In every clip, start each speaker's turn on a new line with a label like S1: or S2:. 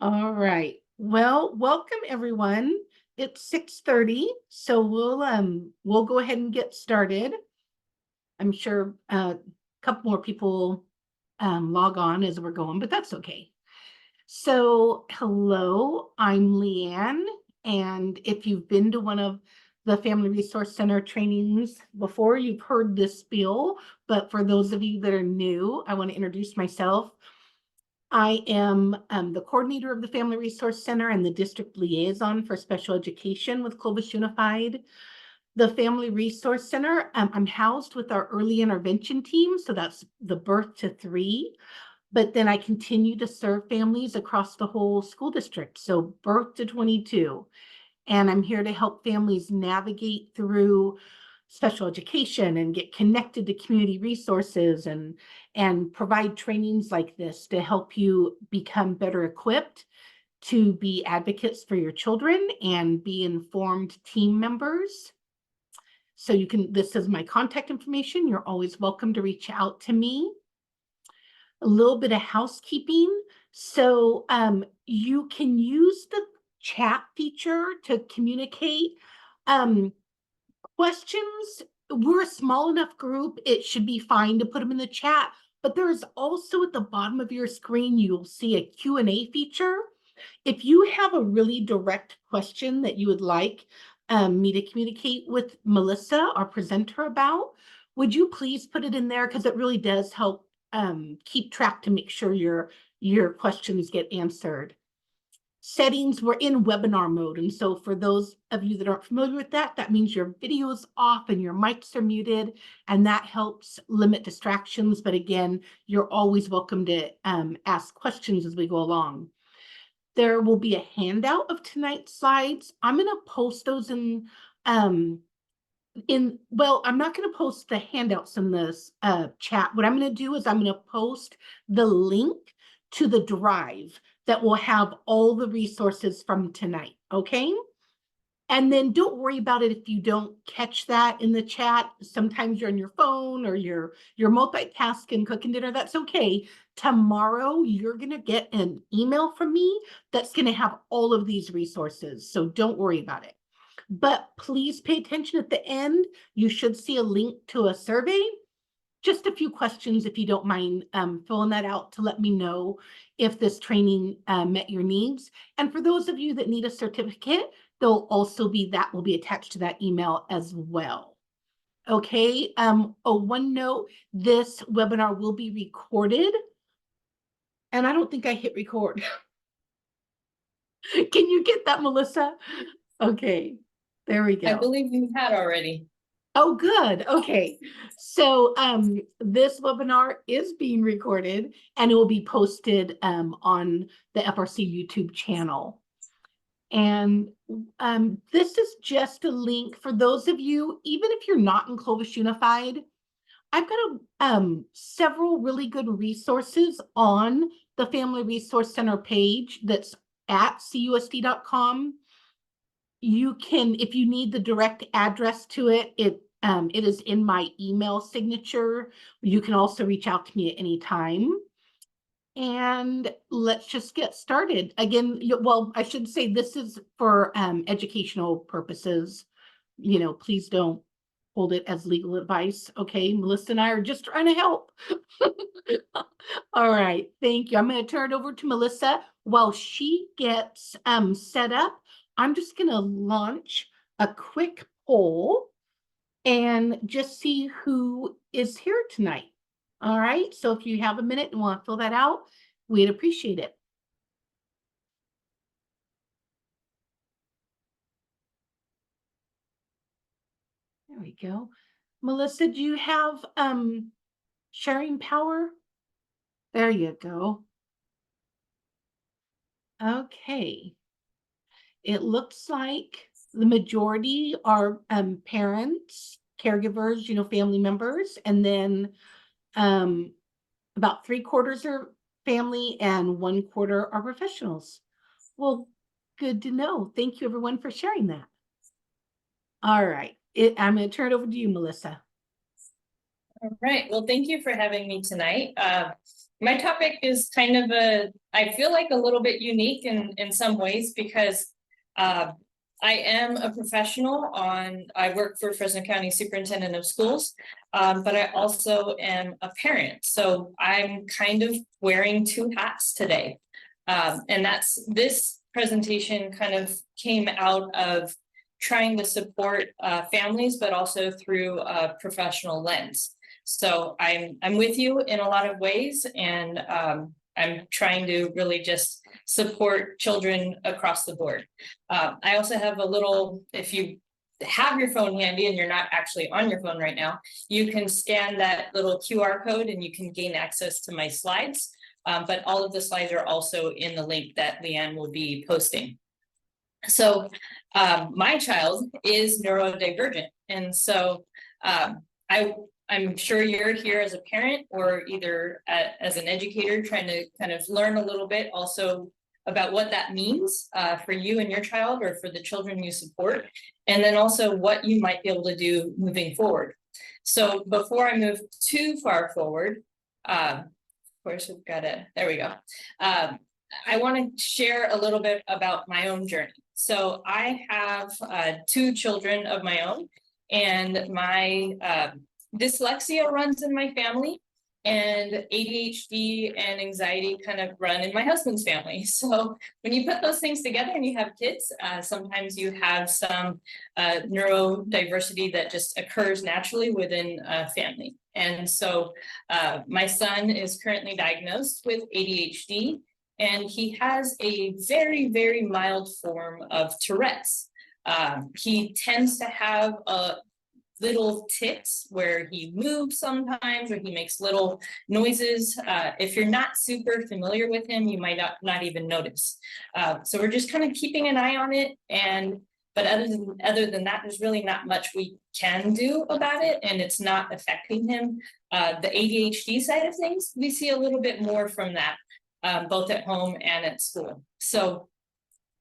S1: All right. Well, welcome everyone. It's 6:30, so we'll go ahead and get started. I'm sure a couple more people log on as we're going, but that's okay. So, hello, I'm Leanne, and if you've been to one of the Family Resource Center trainings before, you've heard this spiel, but for those of you that are new, I want to introduce myself. I am the coordinator of the Family Resource Center and the district liaison for special education with Clovis Unified. The Family Resource Center, I'm housed with our early intervention team, so that's the birth to 3. But then I continue to serve families across the whole school district, so birth to 22. And I'm here to help families navigate through special education and get connected to community resources and provide trainings like this to help you become better equipped to be advocates for your children and be informed team members. So this is my contact information. You're always welcome to reach out to me. A little bit of housekeeping. So you can use the chat feature to communicate. Questions, we're a small enough group, it should be fine to put them in the chat, but there's also at the bottom of your screen, you'll see a Q&A feature. If you have a really direct question that you would like me to communicate with Melissa, our presenter, about, would you please put it in there? Because it really does help keep track to make sure your questions get answered. Settings, we're in webinar mode. And so for those of you that aren't familiar with that, that means your video is off and your mics are muted, and that helps limit distractions. But again, you're always welcome to ask questions as we go along. There will be a handout of tonight's slides. I'm going to post those well, I'm not going to post the handouts in this chat. What I'm going to do is I'm going to post the link to the drive that will have all the resources from tonight, okay? And then don't worry about it if you don't catch that in the chat. Sometimes you're on your phone or you're multitasking, cooking dinner, that's okay. Tomorrow, you're gonna get an email from me that's gonna have all of these resources, so don't worry about it. But please pay attention at the end. You should see a link to a survey. Just a few questions, if you don't mind filling that out to let me know if this training met your needs. And for those of you that need a certificate, that will be attached to that email as well. Okay, one note, this webinar will be recorded. And I don't think I hit record. Can you get that, Melissa? Okay, there we go.
S2: I believe you had already.
S1: Oh, good. Okay. So this webinar is being recorded and it will be posted on the FRC YouTube channel. And this is just a link for those of you, even if you're not in Clovis Unified, I've got several really good resources on the Family Resource Center page that's at cusd.com. You can, if you need the direct address to it, it is in my email signature. You can also reach out to me at any time. And let's just get started. Again, well, I should say this is for educational purposes. You know, please don't hold it as legal advice. Okay, Melissa and I are just trying to help. All right, thank you. I'm going to turn it over to Melissa. While she gets set up, I'm just going to launch a quick poll and just see who is here tonight. All right, so if you have a minute and want to fill that out, we'd appreciate it. There we go. Melissa, do you have sharing power? There you go. Okay. It looks like the majority are parents, caregivers, you know, family members, and then about 3/4 are family and 1/4 are professionals. Well, good to know. Thank you everyone for sharing that. All right, I'm going to turn it over to you, Melissa.
S2: All right, well, thank you for having me tonight. My topic is kind of I feel like a little bit unique in some ways because I am a professional I work for Fresno County Superintendent of Schools, but I also am a parent. So I'm kind of wearing two hats today. And this presentation kind of came out of trying to support families, but also through a professional lens. So I'm with you in a lot of ways, and I'm trying to really just support children across the board. I also have a little, if you have your phone handy and you're not actually on your phone right now, you can scan that little QR code and you can gain access to my slides. But all of the slides are also in the link that Leanne will be posting. So my child is neurodivergent, and so I'm sure you're here as a parent or either as an educator trying to kind of learn a little bit also about what that means for you and your child or for the children you support, and then also what you might be able to do moving forward. So before I move too far forward, of course we've got there we go. I want to share a little bit about my own journey. So I have two children of my own, and my dyslexia runs in my family, and ADHD and anxiety kind of run in my husband's family. So when you put those things together and you have kids, sometimes you have some neurodiversity that just occurs naturally within a family. And so my son is currently diagnosed with ADHD, and he has a very, very mild form of Tourette's. He tends to have little tics where he moves sometimes, or he makes little noises. If you're not super familiar with him, you might not even notice. So we're just kind of keeping an eye on it. But other than that, there's really not much we can do about it, and it's not affecting him. The ADHD side of things, we see a little bit more from that, both at home and at school. So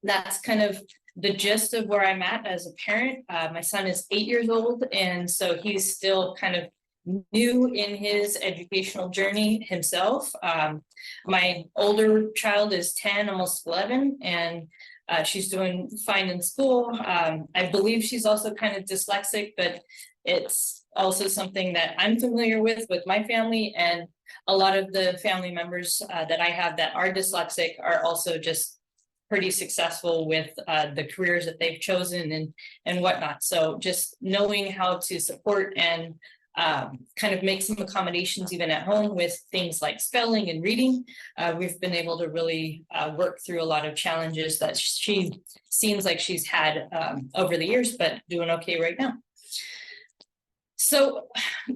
S2: that's kind of the gist of where I'm at as a parent. My son is 8 years old, and so he's still kind of new in his educational journey himself. My older child is 10, almost 11, and she's doing fine in school. I believe she's also kind of dyslexic, but it's also something that I'm familiar with my family, and a lot of the family members that I have that are dyslexic are also just pretty successful with the careers that they've chosen and whatnot. So just knowing how to support and kind of make some accommodations even at home with things like spelling and reading, we've been able to really work through a lot of challenges that she seems like she's had over the years, but doing okay right now. So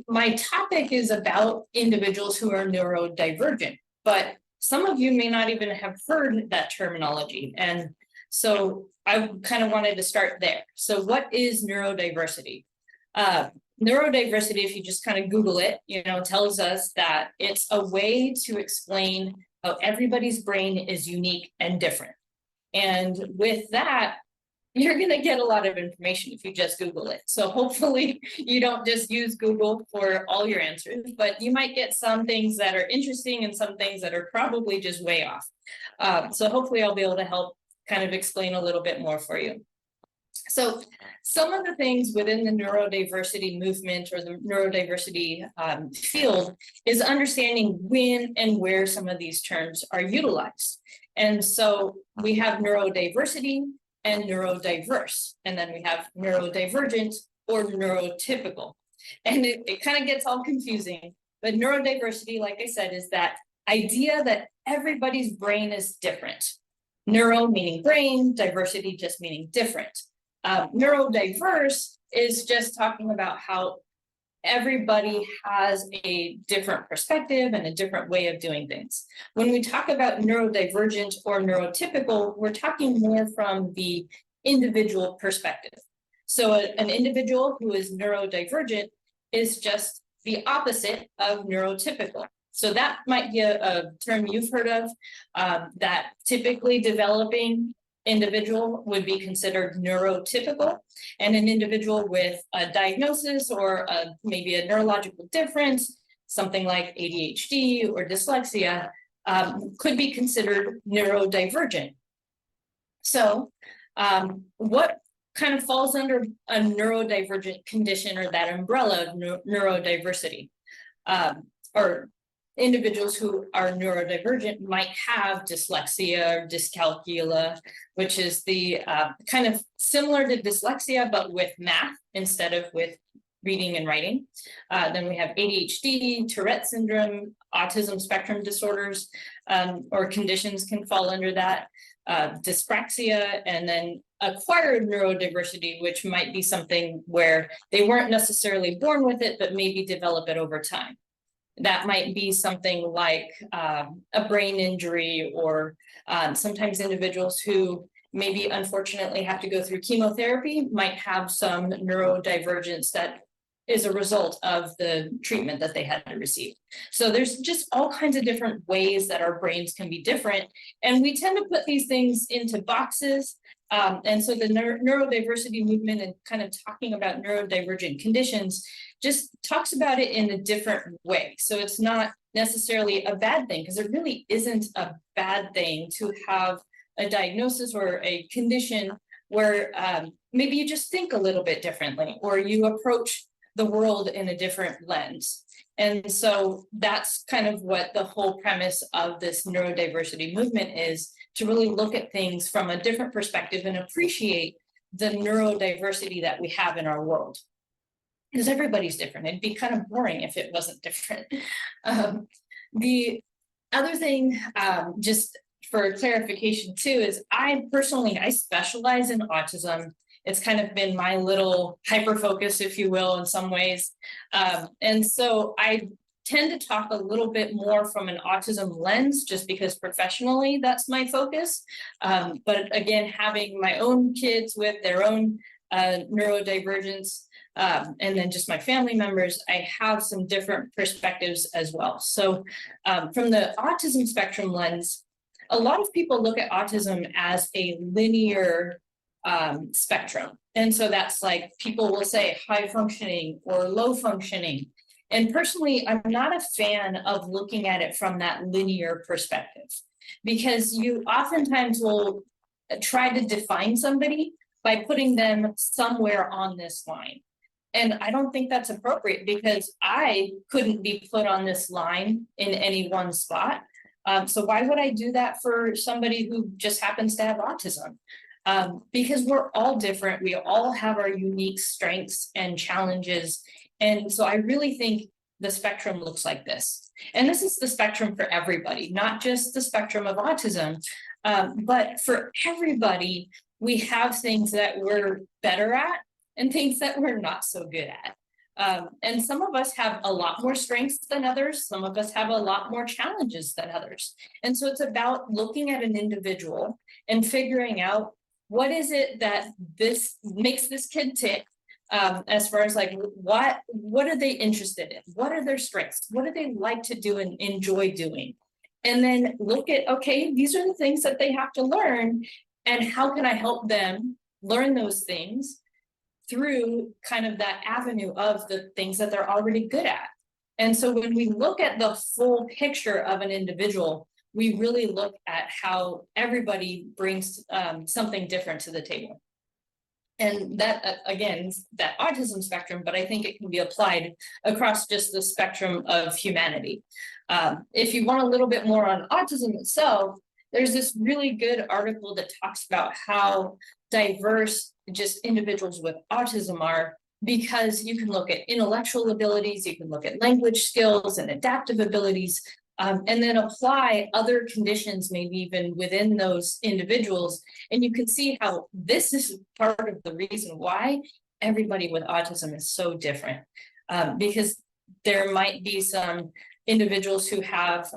S2: my topic is about individuals who are neurodivergent, but some of you may not even have heard that terminology. And so I kind of wanted to start there. So what is neurodiversity? Neurodiversity, if you just kind of Google it, tells us that it's a way to explain how everybody's brain is unique and different. And with that, you're going to get a lot of information if you just Google it. So hopefully you don't just use Google for all your answers, but you might get some things that are interesting and some things that are probably just way off. So hopefully I'll be able to help kind of explain a little bit more for you. So some of the things within the neurodiversity movement or the neurodiversity field is understanding when and where some of these terms are utilized. And so we have neurodiversity and neurodiverse, and then we have neurodivergent or neurotypical. And it kind of gets all confusing, but neurodiversity, like I said, is that idea that everybody's brain is different. Neuro meaning brain, diversity just meaning different. Neurodiverse is just talking about how everybody has a different perspective and a different way of doing things. When we talk about neurodivergent or neurotypical, we're talking more from the individual perspective. So an individual who is neurodivergent is just the opposite of neurotypical. So that might be a term you've heard of, that typically developing individual would be considered neurotypical, and an individual with a diagnosis or maybe a neurological difference, something like ADHD or dyslexia, could be considered neurodivergent. So what kind of falls under a neurodivergent condition or that umbrella of neurodiversity? Or individuals who are neurodivergent might have dyslexia or dyscalculia, which is the kind of similar to dyslexia, but with math instead of with reading and writing. Then we have ADHD, Tourette syndrome, autism spectrum disorders, or conditions can fall under that, dyspraxia, and then acquired neurodiversity, which might be something where they weren't necessarily born with it, but maybe develop it over time. That might be something like a brain injury, or sometimes individuals who maybe unfortunately have to go through chemotherapy might have some neurodivergence that is a result of the treatment that they had to receive. So there's just all kinds of different ways that our brains can be different. And we tend to put these things into boxes. And so the neurodiversity movement and kind of talking about neurodivergent conditions just talks about it in a different way. So it's not necessarily a bad thing, because it really isn't a bad thing to have a diagnosis or a condition where maybe you just think a little bit differently, or you approach the world in a different lens. And so that's kind of what the whole premise of this neurodiversity movement is, to really look at things from a different perspective and appreciate the neurodiversity that we have in our world. Because everybody's different. It'd be kind of boring if it wasn't different. The other thing, just for clarification too, is I specialize in autism. It's kind of been my little hyper focus, if you will, in some ways. And so I tend to talk a little bit more from an autism lens, just because professionally that's my focus. But again, having my own kids with their own neurodivergence, and then just my family members, I have some different perspectives as well. So from the autism spectrum lens, a lot of people look at autism as a linear spectrum. And so that's like, people will say high functioning or low functioning. And personally, I'm not a fan of looking at it from that linear perspective, because you oftentimes will try to define somebody by putting them somewhere on this line. And I don't think that's appropriate, because I couldn't be put on this line in any one spot. So why would I do that for somebody who just happens to have autism? Because we're all different. We all have our unique strengths and challenges. And so I really think the spectrum looks like this. And this is the spectrum for everybody, not just the spectrum of autism, but for everybody, we have things that we're better at and things that we're not so good at. And some of us have a lot more strengths than others. Some of us have a lot more challenges than others. And so it's about looking at an individual and figuring out, what is it that this makes this kid tick, as far as like, what are they interested in? What are their strengths? What do they like to do and enjoy doing? And then look at, okay, these are the things that they have to learn, and how can I help them learn those things through kind of that avenue of the things that they're already good at. And so when we look at the full picture of an individual, we really look at how everybody brings something different to the table. And that, again, that autism spectrum, but I think it can be applied across just the spectrum of humanity. If you want a little bit more on autism itself, there's this really good article that talks about how diverse just individuals with autism are, because you can look at intellectual abilities, you can look at language skills and adaptive abilities, and then apply other conditions, maybe even within those individuals. And you can see how this is part of the reason why everybody with autism is so different, because there might be some individuals who have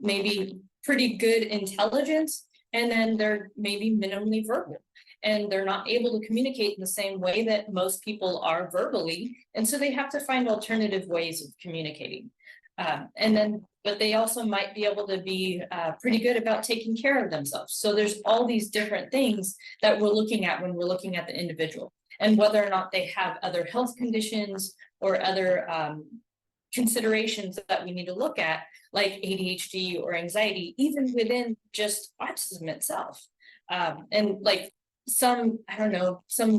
S2: maybe pretty good intelligence, and then they're maybe minimally verbal, and they're not able to communicate in the same way that most people are verbally. And so they have to find alternative ways of communicating. But they also might be able to be pretty good about taking care of themselves. So there's all these different things that we're looking at when we're looking at the individual, and whether or not they have other health conditions or other considerations that we need to look at, like ADHD or anxiety, even within just autism itself. And like some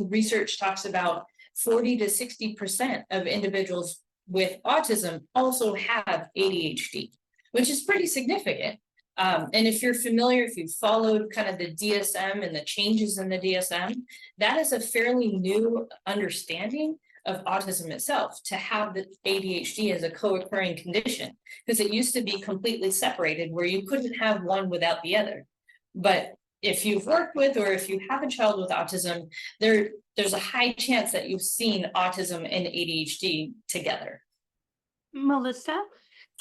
S2: research talks about 40 to 60% of individuals with autism also have ADHD, which is pretty significant. And if you're familiar, if you've followed kind of the DSM and the changes in the DSM, that is a fairly new understanding of autism itself, to have the ADHD as a co-occurring condition, because it used to be completely separated where you couldn't have one without the other. But if you've worked with, or if you have a child with autism, there's a high chance that you've seen autism and ADHD together.
S1: Melissa,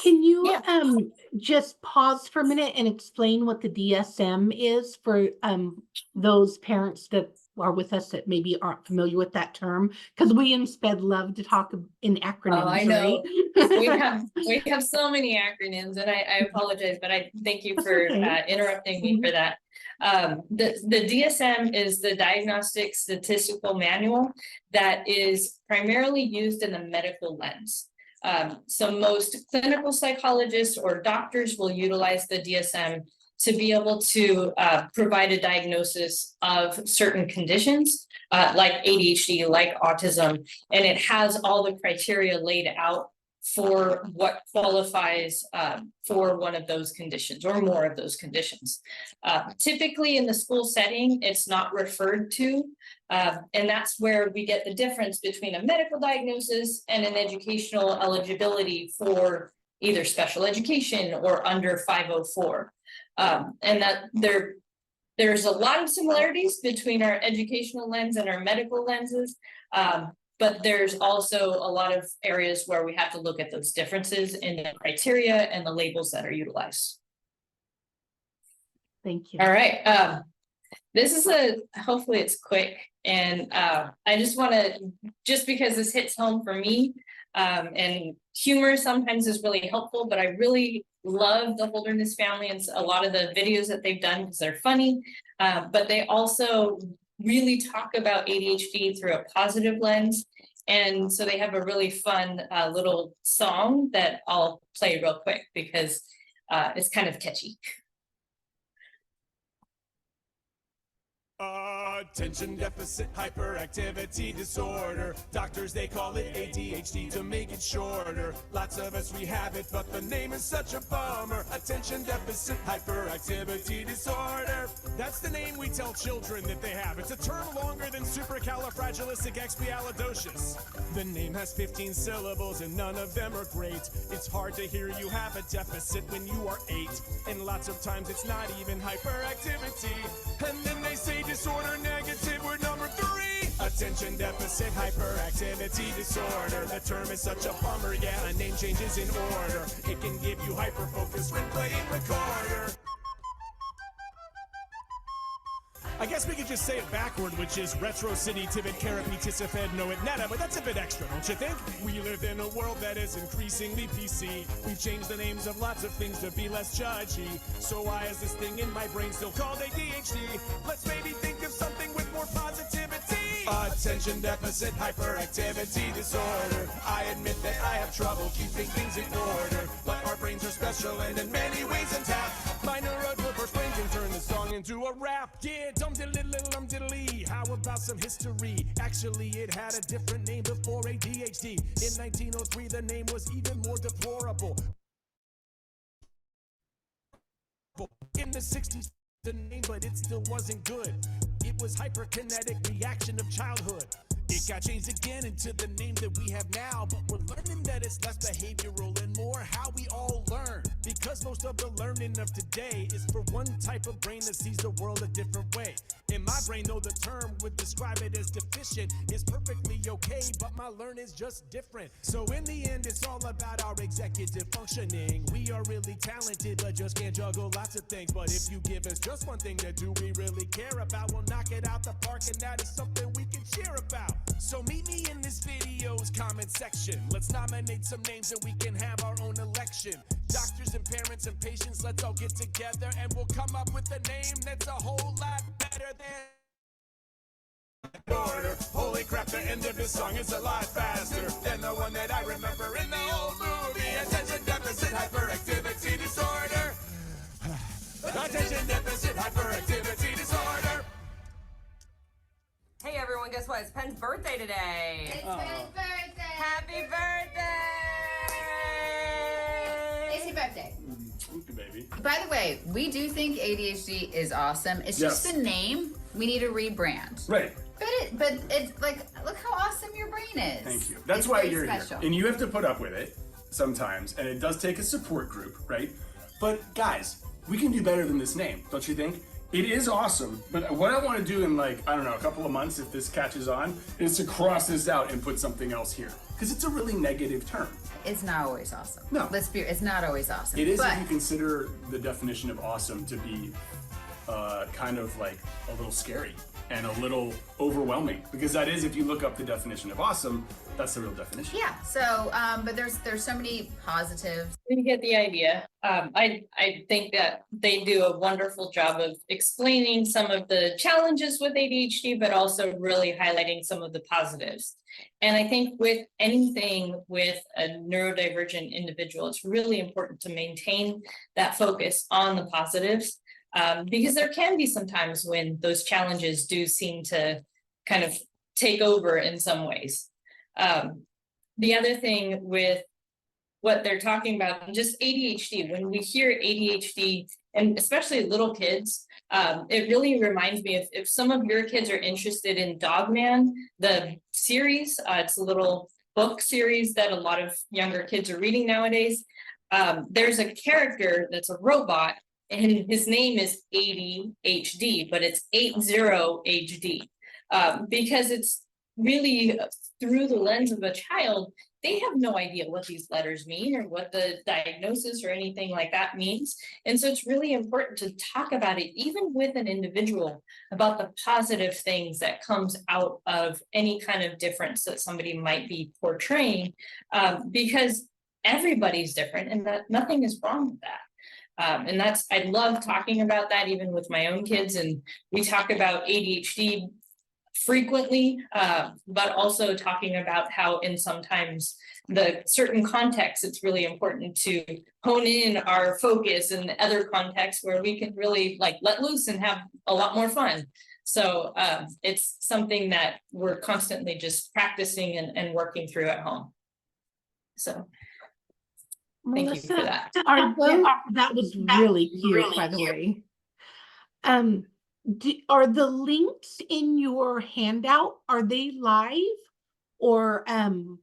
S1: can you just pause for a minute and explain what the DSM is for those parents that are with us that maybe aren't familiar with that term? Because we in SPED love to talk in acronyms.
S2: Oh, I know.
S1: Right?
S2: we have so many acronyms, and I apologize, but I thank you for interrupting me for that. The DSM is the Diagnostic Statistical Manual that is primarily used in the medical lens. So most clinical psychologists or doctors will utilize the DSM to be able to provide a diagnosis of certain conditions, like ADHD, like autism, and it has all the criteria laid out for what qualifies for one of those conditions or more of those conditions. Typically in the school setting, it's not referred to, and that's where we get the difference between a medical diagnosis and an educational eligibility for either special education or under 504. And that there's a lot of similarities between our educational lens and our medical lenses. But there's also a lot of areas where we have to look at those differences in the criteria and the labels that are utilized.
S1: Thank you.
S2: All right. This is hopefully it's quick. And I just want to, just because this hits home for me, and humor sometimes is really helpful, but I really love the Holderness family and a lot of the videos that they've done because they're funny, but they also really talk about ADHD through a positive lens. And so they have a really fun little song that I'll play real quick because it's kind of catchy.
S3: Attention deficit hyperactivity disorder. Doctors, they call it ADHD to make it shorter. Lots of us, we have it, but the name is such a bummer. Attention deficit hyperactivity disorder. That's the name we tell children that they have. It's a term longer than supercalifragilisticexpialidocious. The name has 15 syllables and none of them are great. It's hard to hear you have a deficit when you are 8. And lots of times it's not even hyperactivity. And then they say disorder negative, we're number 3. Attention deficit hyperactivity disorder. The term is such a bummer, yeah, a name change is in order. It can give you hyperfocus when playing recorder. I guess we could just say it backward, which is Retro City Tibet Carapi Tisafed Noet Neta, but that's a bit extra, don't you think? We live in a world that is increasingly PC. We've changed the names of lots of things to be less judgy. So why is this thing in my brain still called ADHD? Let's maybe think of something with more positivity. Attention deficit hyperactivity disorder. I admit that I have trouble keeping things in order, but our brains are special and in many ways intact. My neurodivergent brain can turn this song into a rap. Yeah, dum diddly dum diddly. How about some history? Actually, it had a different name before ADHD. In 1903, the name was even more deplorable. In the 60s, the name, but it still wasn't good. It was hyperkinetic reaction of childhood. It got changed again into the name that we have now, but we're learning that it's less behavioral and more how we all learn. Because most of the learning of today is for one type of brain that sees the world a different way. In my brain, though, the term would describe it as deficient is perfectly okay, but my learn is just different. So in the end, it's all about our executive functioning. We are really talented, but just can't juggle lots of things. But if you give us just one thing to do we really care about, we'll knock it out the park, and that is something we can cheer about. So meet me in this video's comment section. Let's nominate some names and we can have our own election. Doctors and parents and patients, let's all get together and we'll come up with a name that's a whole lot better than order. Holy crap, the end of this song is a lot faster than the one that I remember in the old movie. Attention deficit hyperactivity disorder. Attention deficit hyperactivity disorder.
S4: Hey everyone, guess what? It's Penn's birthday today.
S5: It's Penn's birthday!
S4: Happy birthday!
S5: It's your birthday.
S6: Thank you, baby.
S5: By the way, we do think ADHD is awesome. It's just
S6: Yes.
S5: the name. We need a rebrand.
S6: Right.
S5: But it's like, look how awesome your brain is.
S6: Thank you. That's
S5: It's
S6: why
S5: very
S6: you're
S5: special.
S6: here. And you have to put up with it sometimes. And it does take a support group, right? But guys, we can do better than this name, don't you think? It is awesome. But what I want to do in like, I don't know, a couple of months, if this catches on, is to cross this out and put something else here. Because it's a really negative term.
S5: It's not always awesome.
S6: No.
S5: It's not always awesome.
S6: It is
S5: but
S6: if you consider the definition of awesome to be kind of like a little scary and a little overwhelming, because that is, if you look up the definition of awesome, that's the real definition.
S5: yeah. So, but there's so many positives.
S2: You get the idea. I think that they do a wonderful job of explaining some of the challenges with ADHD, but also really highlighting some of the positives. And I think with anything with a neurodivergent individual, it's really important to maintain that focus on the positives, because there can be some times when those challenges do seem to kind of take over in some ways. The other thing with what they're talking about, and just ADHD, when we hear ADHD, and especially little kids, it really reminds me of if some of your kids are interested in Dogman, the series, it's a little book series that a lot of younger kids are reading nowadays. There's a character that's a robot, and his name is ADHD, but it's 80HD, because it's really through the lens of a child. They have no idea what these letters mean or what the diagnosis or anything like that means. And so it's really important to talk about it, even with an individual, about the positive things that comes out of any kind of difference that somebody might be portraying, because everybody's different and that nothing is wrong with that. And I love talking about that even with my own kids. And we talk about ADHD frequently, but also talking about how in sometimes the certain contexts, it's really important to hone in our focus in other contexts where we can really like let loose and have a lot more fun. So it's something that we're constantly just practicing and working through at home. So thank you for that.
S1: That was really cute, by the way. Are the links in your handout, are they live, or how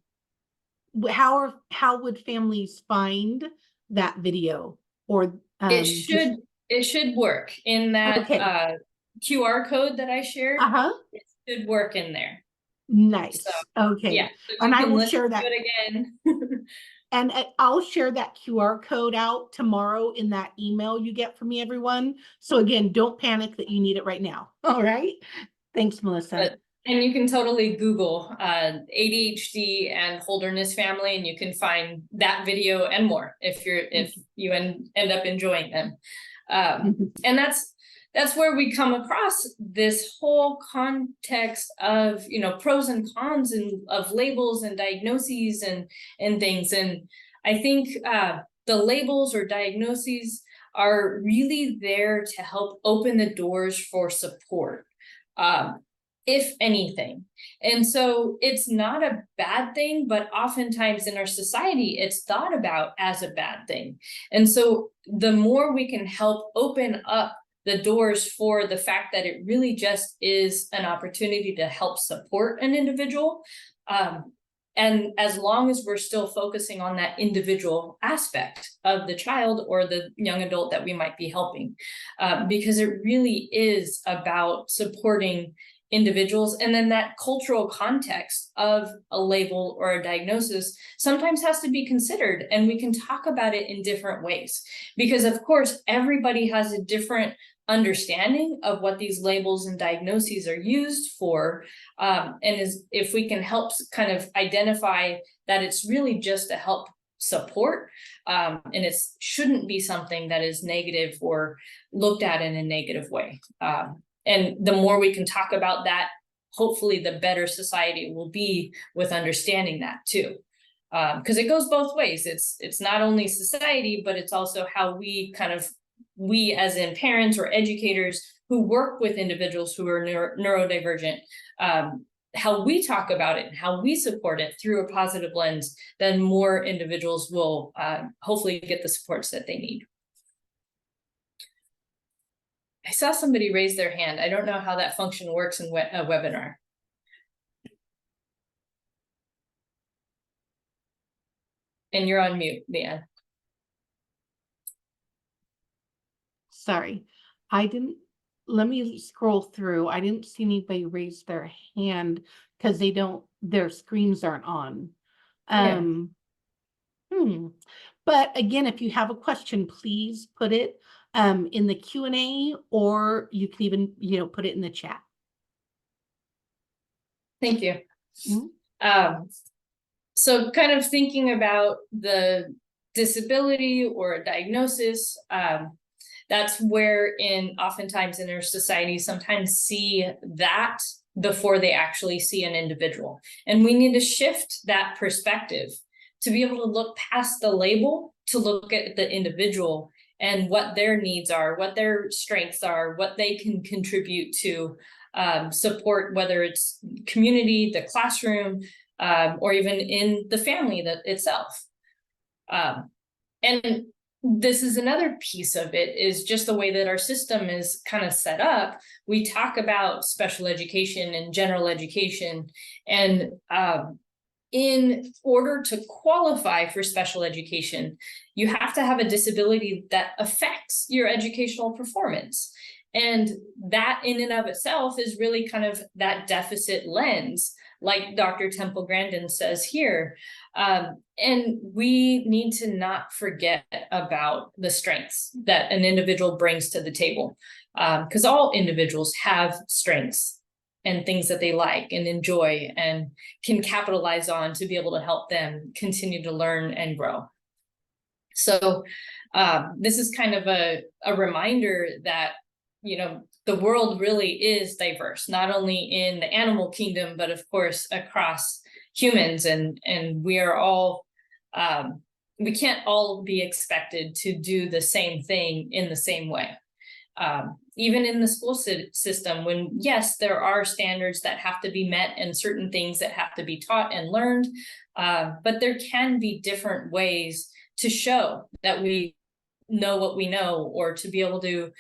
S1: would families find that video? Or
S2: It should work in that
S1: Okay.
S2: QR code that I shared. It should work in there.
S1: Nice.
S2: So,
S1: Okay.
S2: Yeah, so
S1: And
S2: you
S1: I
S2: can
S1: will
S2: listen
S1: share
S2: to
S1: that.
S2: it again.
S1: And I'll share that QR code out tomorrow in that email you get from me, everyone. So again, don't panic that you need it right now. All right. Thanks, Melissa.
S2: And you can totally Google ADHD and Holderness family, and you can find that video and more if you end up enjoying them. And that's where we come across this whole context of, pros and cons and of labels and diagnoses and things. And I think the labels or diagnoses are really there to help open the doors for support, if anything. And so it's not a bad thing, but oftentimes in our society, it's thought about as a bad thing. And so the more we can help open up the doors for the fact that it really just is an opportunity to help support an individual. And as long as we're still focusing on that individual aspect of the child or the young adult that we might be helping, because it really is about supporting individuals. And then that cultural context of a label or a diagnosis sometimes has to be considered, and we can talk about it in different ways, because of course, everybody has a different understanding of what these labels and diagnoses are used for, if we can help kind of identify that it's really just to help support, and it shouldn't be something that is negative or looked at in a negative way. And the more we can talk about that, hopefully the better society will be with understanding that too. Because it goes both ways. It's not only society, but it's also how we as in parents or educators who work with individuals who are neurodivergent, how we talk about it and how we support it through a positive lens, then more individuals will hopefully get the supports that they need. I saw somebody raise their hand. I don't know how that function works in a webinar. And you're on mute, Leanne.
S1: Sorry, let me scroll through. I didn't see anybody raise their hand because their screens aren't on. But again, if you have a question, please put it in the Q&A, or you can even, put it in the chat.
S2: Thank you. So kind of thinking about the disability or a diagnosis, that's where oftentimes in our society sometimes see that before they actually see an individual. And we need to shift that perspective to be able to look past the label, to look at the individual and what their needs are, what their strengths are, what they can contribute to support, whether it's community, the classroom, or even in the family itself. And this is another piece of it, is just the way that our system is kind of set up. We talk about special education and general education, and in order to qualify for special education, you have to have a disability that affects your educational performance. And that in and of itself is really kind of that deficit lens, like Dr. Temple Grandin says here. And we need to not forget about the strengths that an individual brings to the table, because all individuals have strengths and things that they like and enjoy and can capitalize on to be able to help them continue to learn and grow. So this is kind of a reminder that, the world really is diverse, not only in the animal kingdom, but of course across humans, and we are all, we can't all be expected to do the same thing in the same way. Even in the school system, when yes, there are standards that have to be met and certain things that have to be taught and learned, but there can be different ways to show that we know what we know, or to be able to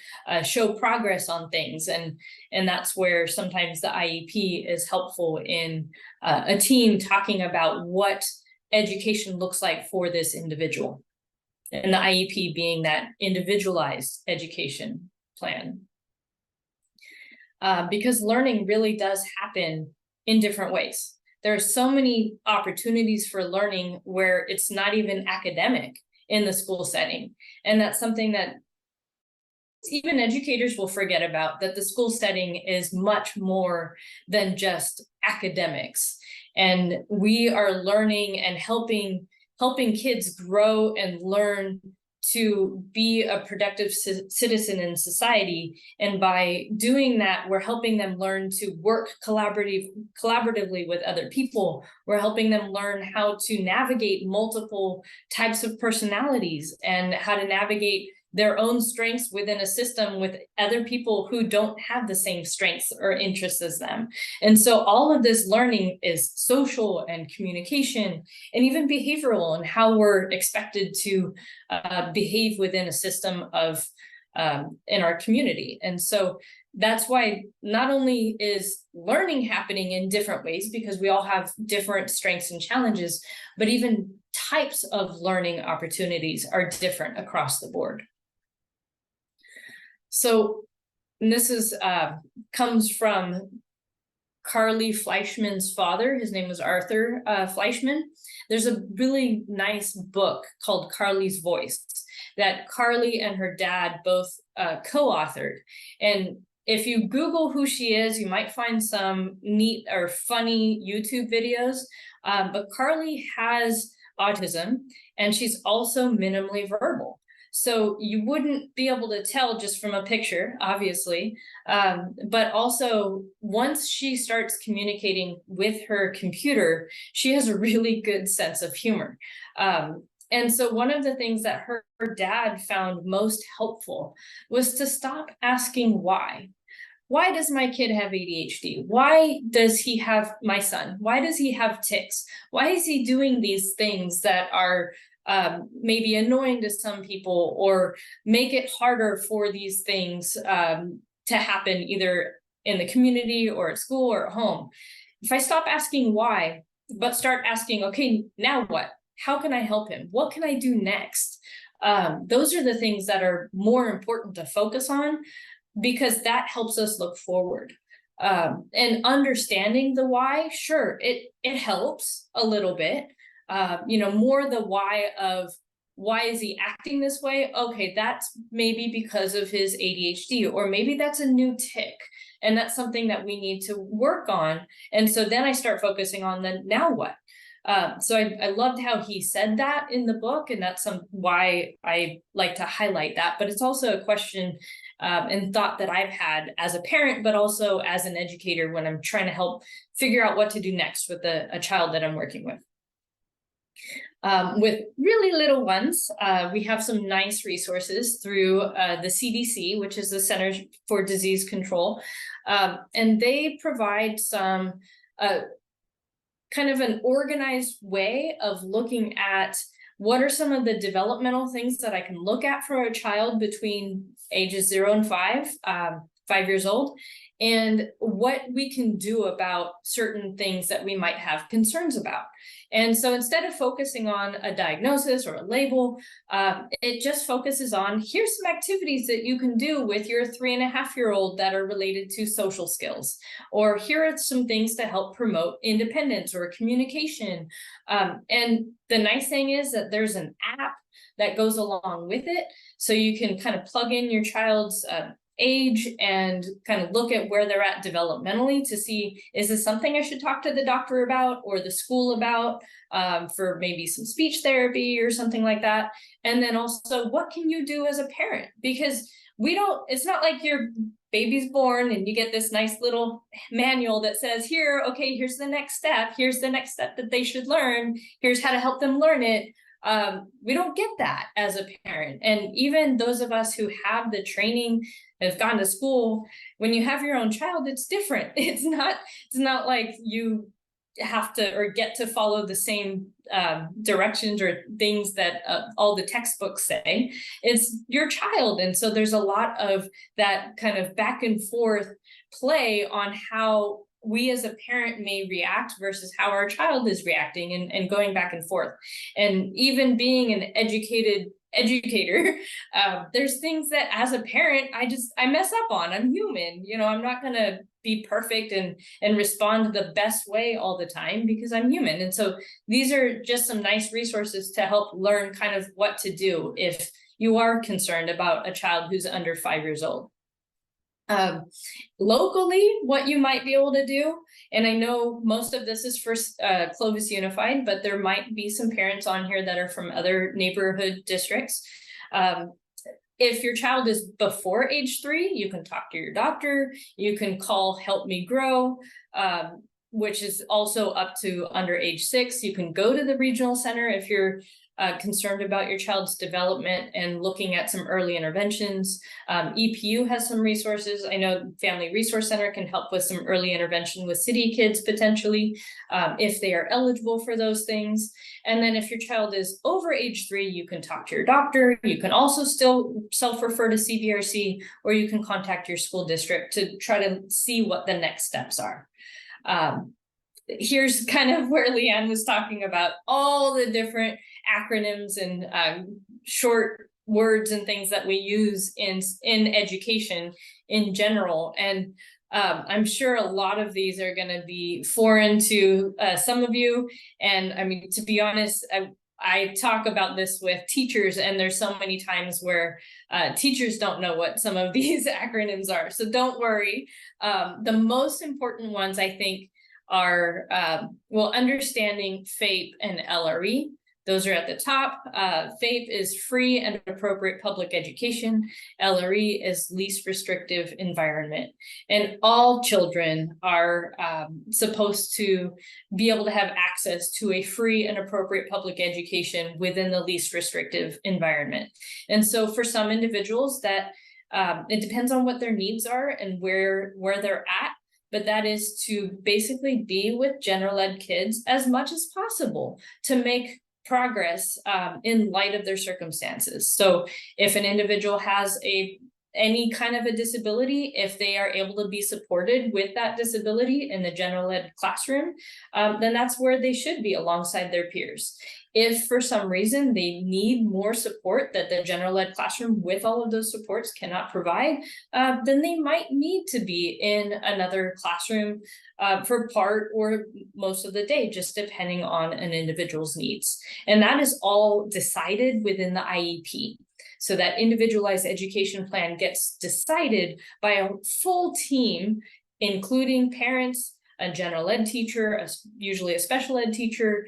S2: show progress on things. And that's where sometimes the IEP is helpful in a team talking about what education looks like for this individual. And the IEP being that individualized education plan. Because learning really does happen in different ways. There are so many opportunities for learning where it's not even academic in the school setting. And that's something that even educators will forget about, that the school setting is much more than just academics. And we are learning and helping kids grow and learn to be a productive citizen in society. And by doing that, we're helping them learn to work collaboratively with other people. We're helping them learn how to navigate multiple types of personalities and how to navigate their own strengths within a system with other people who don't have the same strengths or interests as them. And so all of this learning is social and communication and even behavioral, and how we're expected to behave within a system of in our community. And so that's why not only is learning happening in different ways, because we all have different strengths and challenges, but even types of learning opportunities are different across the board. So this is comes from Carly Fleischman's father. His name was Arthur Fleischman. There's a really nice book called Carly's Voice that Carly and her dad both co-authored. And if you Google who she is, you might find some neat or funny YouTube videos. But Carly has autism, and she's also minimally verbal. So you wouldn't be able to tell just from a picture, obviously. But also, once she starts communicating with her computer, she has a really good sense of humor. And so one of the things that her dad found most helpful was to stop asking why. Why does my kid have ADHD? Why does he have, my son, why does he have tics? Why is he doing these things that are maybe annoying to some people, or make it harder for these things to happen either in the community or at school or at home? If I stop asking why, but start asking, okay, now what? How can I help him? What can I do next? Those are the things that are more important to focus on, because that helps us look forward. And understanding the why, sure, it helps a little bit. More the why of, why is he acting this way? Okay, that's maybe because of his ADHD, or maybe that's a new tic, and that's something that we need to work on. And so then I start focusing on the now what. So I loved how he said that in the book, and that's why I like to highlight that. But it's also a question and thought that I've had as a parent, but also as an educator when I'm trying to help figure out what to do next with a child that I'm working with. With really little ones, we have some nice resources through the CDC, which is the Center for Disease Control, and they provide some kind of an organized way of looking at what are some of the developmental things that I can look at for a child between ages 0 and 5 years old, and what we can do about certain things that we might have concerns about. And so instead of focusing on a diagnosis or a label, it just focuses on, here's some activities that you can do with your 3.5-year-old that are related to social skills, or here are some things to help promote independence or communication. And the nice thing is that there's an app that goes along with it, so you can kind of plug in your child's age and kind of look at where they're at developmentally to see, is this something I should talk to the doctor about or the school about for maybe some speech therapy or something like that. And then also, what can you do as a parent? Because it's not like your baby's born and you get this nice little manual that says, here's the next step. Here's the next step that they should learn. Here's how to help them learn it. We don't get that as a parent. And even those of us who have the training, have gone to school, when you have your own child, it's different. It's not like you have to or get to follow the same directions or things that all the textbooks say. It's your child. And so there's a lot of that kind of back and forth play on how we as a parent may react versus how our child is reacting, and going back and forth. And even being an educator, there's things that as a parent, I mess up on. I'm human, I'm not gonna be perfect and respond the best way all the time, because I'm human. And so these are just some nice resources to help learn kind of what to do if you are concerned about a child who's under 5 years old. Locally, what you might be able to do, and I know most of this is for Clovis Unified, but there might be some parents on here that are from other neighborhood districts. If your child is before age 3, you can talk to your doctor. You can call Help Me Grow, which is also up to under age 6. You can go to the regional center if you're concerned about your child's development and looking at some early interventions. EPU has some resources. I know Family Resource Center can help with some early intervention with city kids potentially, if they are eligible for those things. And then if your child is over age 3, you can talk to your doctor. You can also still self-refer to CVRC, or you can contact your school district to try to see what the next steps are. Here's kind of where Leanne was talking about all the different acronyms and short words and things that we use in education in general. And I'm sure a lot of these are going to be foreign to some of you. And I mean, to be honest, I talk about this with teachers, and there's so many times where teachers don't know what some of these acronyms are. So don't worry. The most important ones, I think, are understanding FAPE and LRE. Those are at the top. FAPE is free and appropriate public education. LRE is least restrictive environment. And all children are supposed to be able to have access to a free and appropriate public education within the least restrictive environment. And so for some individuals that it depends on what their needs are and where they're at, but that is to basically be with general ed kids as much as possible to make progress in light of their circumstances. So if an individual has any kind of a disability, if they are able to be supported with that disability in the general ed classroom, then that's where they should be alongside their peers. If for some reason they need more support that the general ed classroom with all of those supports cannot provide, then they might need to be in another classroom for part or most of the day, just depending on an individual's needs. And that is all decided within the IEP. So that individualized education plan gets decided by a full team, including parents, a general ed teacher, usually a special ed teacher.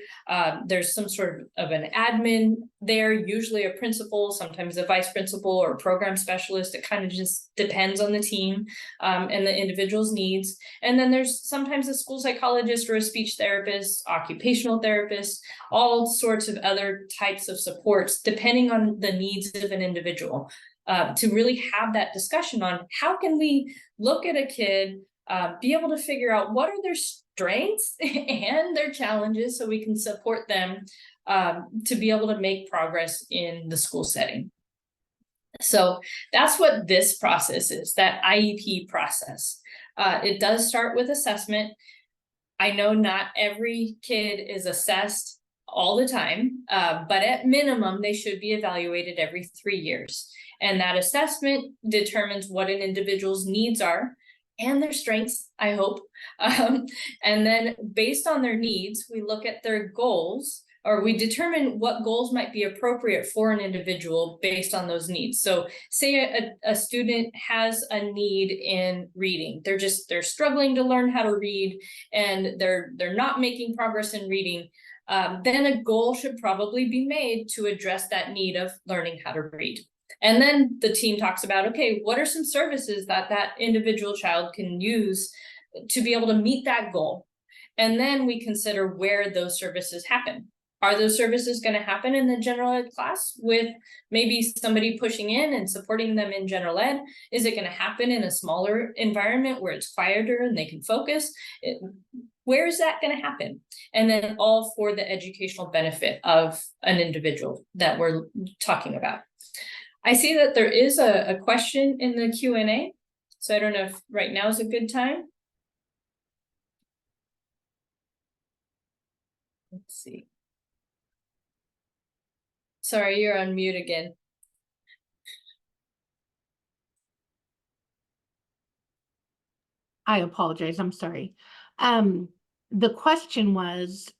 S2: There's some sort of an admin there, usually a principal, sometimes a vice principal or a program specialist. It kind of just depends on the team and the individual's needs. And then there's sometimes a school psychologist or a speech therapist, occupational therapist, all sorts of other types of supports, depending on the needs of an individual, to really have that discussion on how can we look at a kid, be able to figure out what are their strengths and their challenges so we can support them to be able to make progress in the school setting. So that's what this process is, that IEP process. It does start with assessment. I know not every kid is assessed all the time, but at minimum, they should be evaluated every 3 years. And that assessment determines what an individual's needs are and their strengths, I hope. And then based on their needs, we look at their goals, or we determine what goals might be appropriate for an individual based on those needs. So say a student has a need in reading. They're struggling to learn how to read, and they're not making progress in reading. Then a goal should probably be made to address that need of learning how to read. And then the team talks about, okay, what are some services that individual child can use to be able to meet that goal? And then we consider where those services happen. Are those services going to happen in the general ed class with maybe somebody pushing in and supporting them in general ed? Is it going to happen in a smaller environment where it's quieter and they can focus? Where is that going to happen? And then all for the educational benefit of an individual that we're talking about. I see that there is a question in the Q&A, so I don't know if right now is a good time. Let's see. Sorry, you're on mute again.
S1: I apologize, I'm sorry. The question was,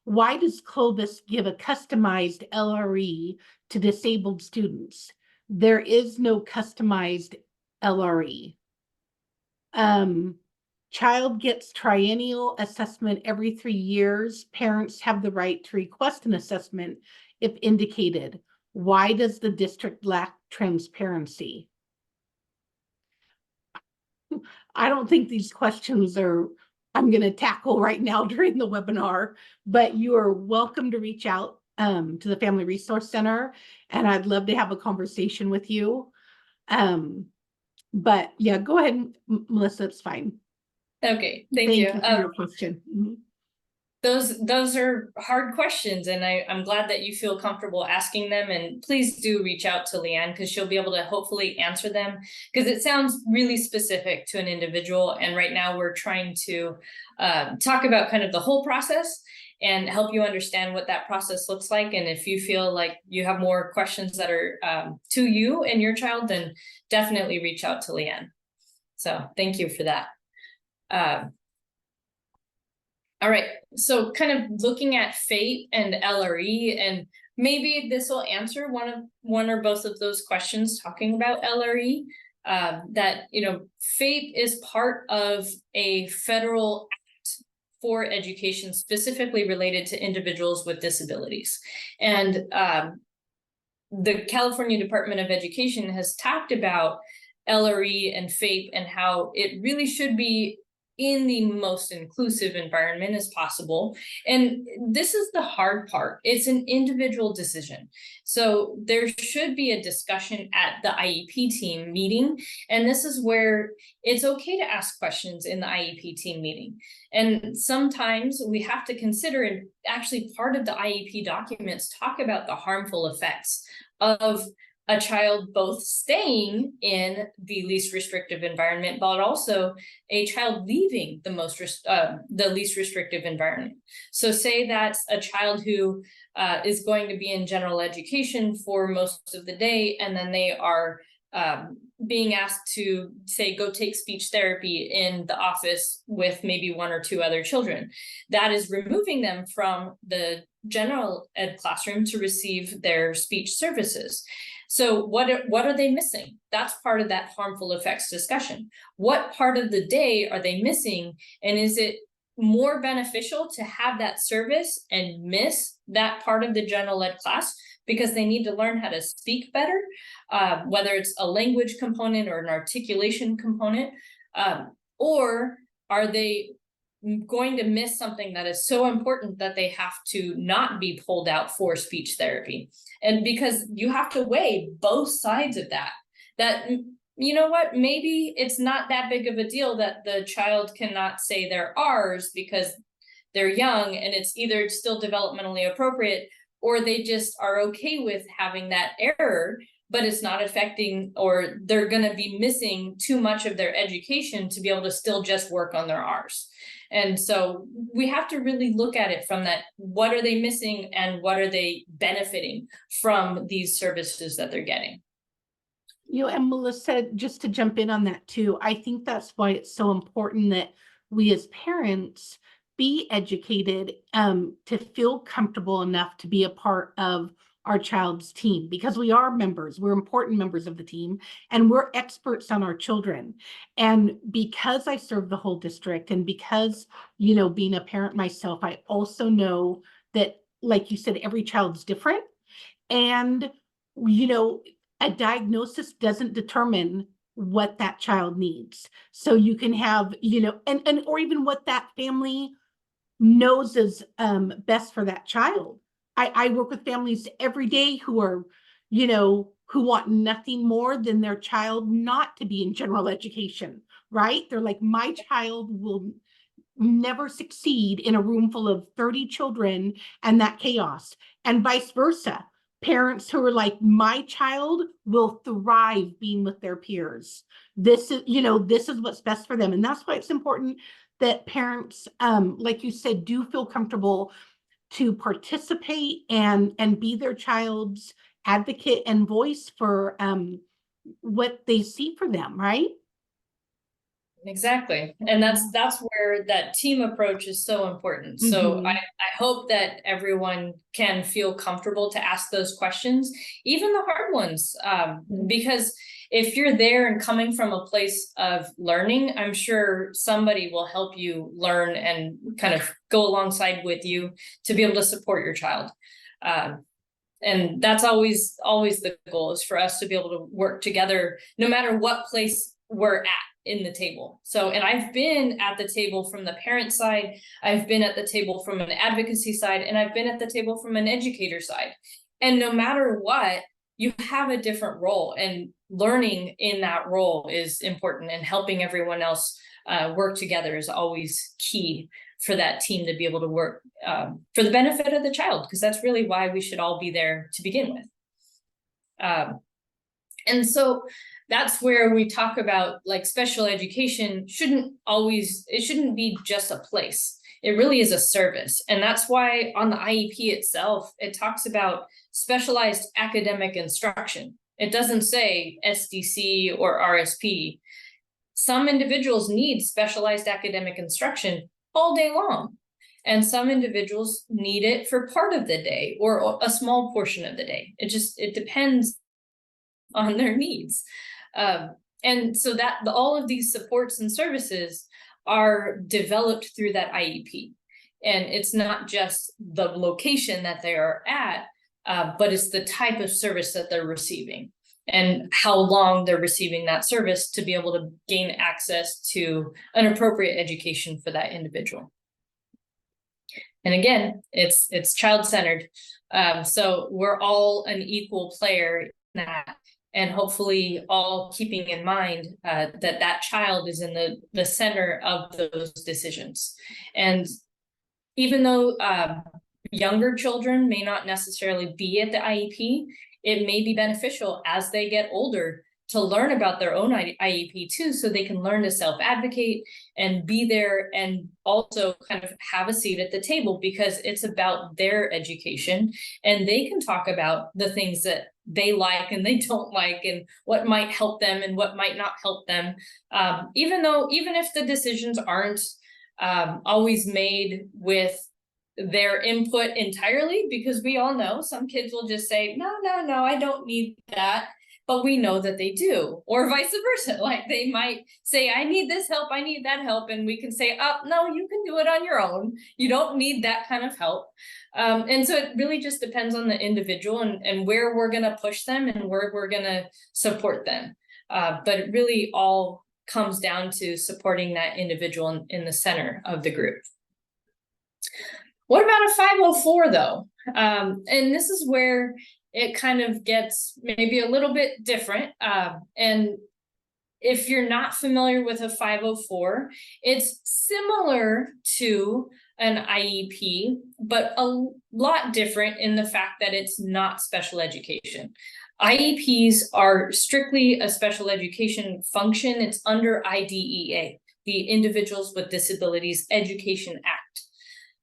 S1: why does Clovis give a customized LRE to disabled students? There is no customized LRE. Child gets triennial assessment every 3 years. Parents have the right to request an assessment if indicated. Why does the district lack transparency? I don't think these questions I'm going to tackle right now during the webinar, but you are welcome to reach out to the Family Resource Center, and I'd love to have a conversation with you. But yeah, go ahead, Melissa, it's fine.
S2: Okay, thank you.
S1: For your question. Mm-hmm.
S2: Those are hard questions, and I'm glad that you feel comfortable asking them, and please do reach out to Leanne because she'll be able to hopefully answer them, because it sounds really specific to an individual, and right now we're trying to talk about kind of the whole process and help you understand what that process looks like. And if you feel like you have more questions that are to you and your child, then definitely reach out to Leanne. So thank you for that. All right, so kind of looking at FAPE and LRE, and maybe this will answer one or both of those questions talking about LRE. That, you know, FAPE is part of a federal act for education specifically related to individuals with disabilities. And the California Department of Education has talked about LRE and FAPE and how it really should be in the most inclusive environment as possible. And this is the hard part. It's an individual decision. So there should be a discussion at the IEP team meeting. And this is where it's okay to ask questions in the IEP team meeting. And sometimes we have to consider, and actually part of the IEP documents talk about the harmful effects of a child both staying in the least restrictive environment, but also a child leaving the least restrictive environment. So say that's a child who is going to be in general education for most of the day, and then they are being asked to, say, go take speech therapy in the office with maybe 1 or 2 other children. That is removing them from the general ed classroom to receive their speech services. So what are they missing? That's part of that harmful effects discussion. What part of the day are they missing? And is it more beneficial to have that service and miss that part of the general ed class because they need to learn how to speak better, whether it's a language component or an articulation component, or are they going to miss something that is so important that they have to not be pulled out for speech therapy? And because you have to weigh both sides of that, you know what, maybe it's not that big of a deal that the child cannot say their R's because they're young and it's either still developmentally appropriate, or they just are okay with having that error, but it's not affecting, or they're going to be missing too much of their education to be able to still just work on their R's. And so we have to really look at it from that, what are they missing and what are they benefiting from these services that they're getting?
S1: You know, and Melissa, just to jump in on that too, I think that's why it's so important that we as parents be educated to feel comfortable enough to be a part of our child's team, because we are members, we're important members of the team, and we're experts on our children. And because I serve the whole district, and because, you know, being a parent myself, I also know that, like you said, every child's different. And, you know, a diagnosis doesn't determine what that child needs. So you can have, you know, and or even what that family knows is best for that child. I work with families every day who are, you know, who want nothing more than their child not to be in general education, right? They're like, my child will never succeed in a room full of 30 children and that chaos, and vice versa. Parents who are like, my child will thrive being with their peers. This is, you know, this is what's best for them. And that's why it's important that parents, like you said, do feel comfortable to participate and be their child's advocate and voice for what they see for them, right?
S2: Exactly. And that's where that team approach is so important. So I hope that everyone can feel comfortable to ask those questions, even the hard ones, because if you're there and coming from a place of learning, I'm sure somebody will help you learn and kind of go alongside with you to be able to support your child. And that's always the goal, is for us to be able to work together, no matter what place we're at in the table. So, and I've been at the table from the parent side, I've been at the table from an advocacy side, and I've been at the table from an educator side. And no matter what, you have a different role, and learning in that role is important, and helping everyone else work together is always key for that team to be able to work for the benefit of the child, because that's really why we should all be there to begin with. And so that's where we talk about, like, special education shouldn't be just a place. It really is a service. And that's why on the IEP itself, it talks about specialized academic instruction. It doesn't say SDC or RSP. Some individuals need specialized academic instruction all day long. And some individuals need it for part of the day or a small portion of the day. It depends on their needs. And so that all of these supports and services are developed through that IEP. And it's not just the location that they are at, but it's the type of service that they're receiving and how long they're receiving that service to be able to gain access to an appropriate education for that individual. And again, it's child-centered. So we're all an equal player in that. And hopefully all keeping in mind that child is in the center of those decisions. And even though younger children may not necessarily be at the IEP, it may be beneficial as they get older to learn about their own IEP too, so they can learn to self-advocate and be there and also kind of have a seat at the table, because it's about their education and they can talk about the things that they like and they don't like and what might help them and what might not help them. Even if the decisions aren't always made with their input entirely, because we all know some kids will just say, no, I don't need that. But we know that they do, or vice versa. Like they might say, I need this help, I need that help. And we can say, oh, no, you can do it on your own. You don't need that kind of help. And so it really just depends on the individual and where we're gonna push them and where we're gonna support them. But it really all comes down to supporting that individual in the center of the group. What about a 504 though? And this is where it kind of gets maybe a little bit different. And if you're not familiar with a 504, it's similar to an IEP, but a lot different in the fact that it's not special education. IEPs are strictly a special education function. It's under IDEA, the Individuals with Disabilities Education Act.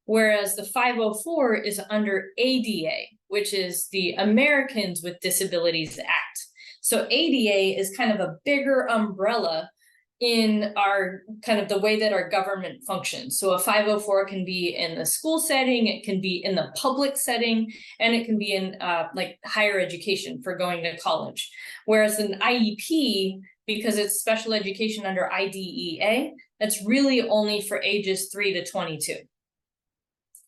S2: Whereas the 504 is under ADA, which is the Americans with Disabilities Act. So ADA is kind of a bigger umbrella in our kind of the way that our government functions. So a 504 can be in the school setting, it can be in the public setting, and it can be in like higher education for going to college. Whereas an IEP, because it's special education under IDEA, that's really only for ages 3 to 22.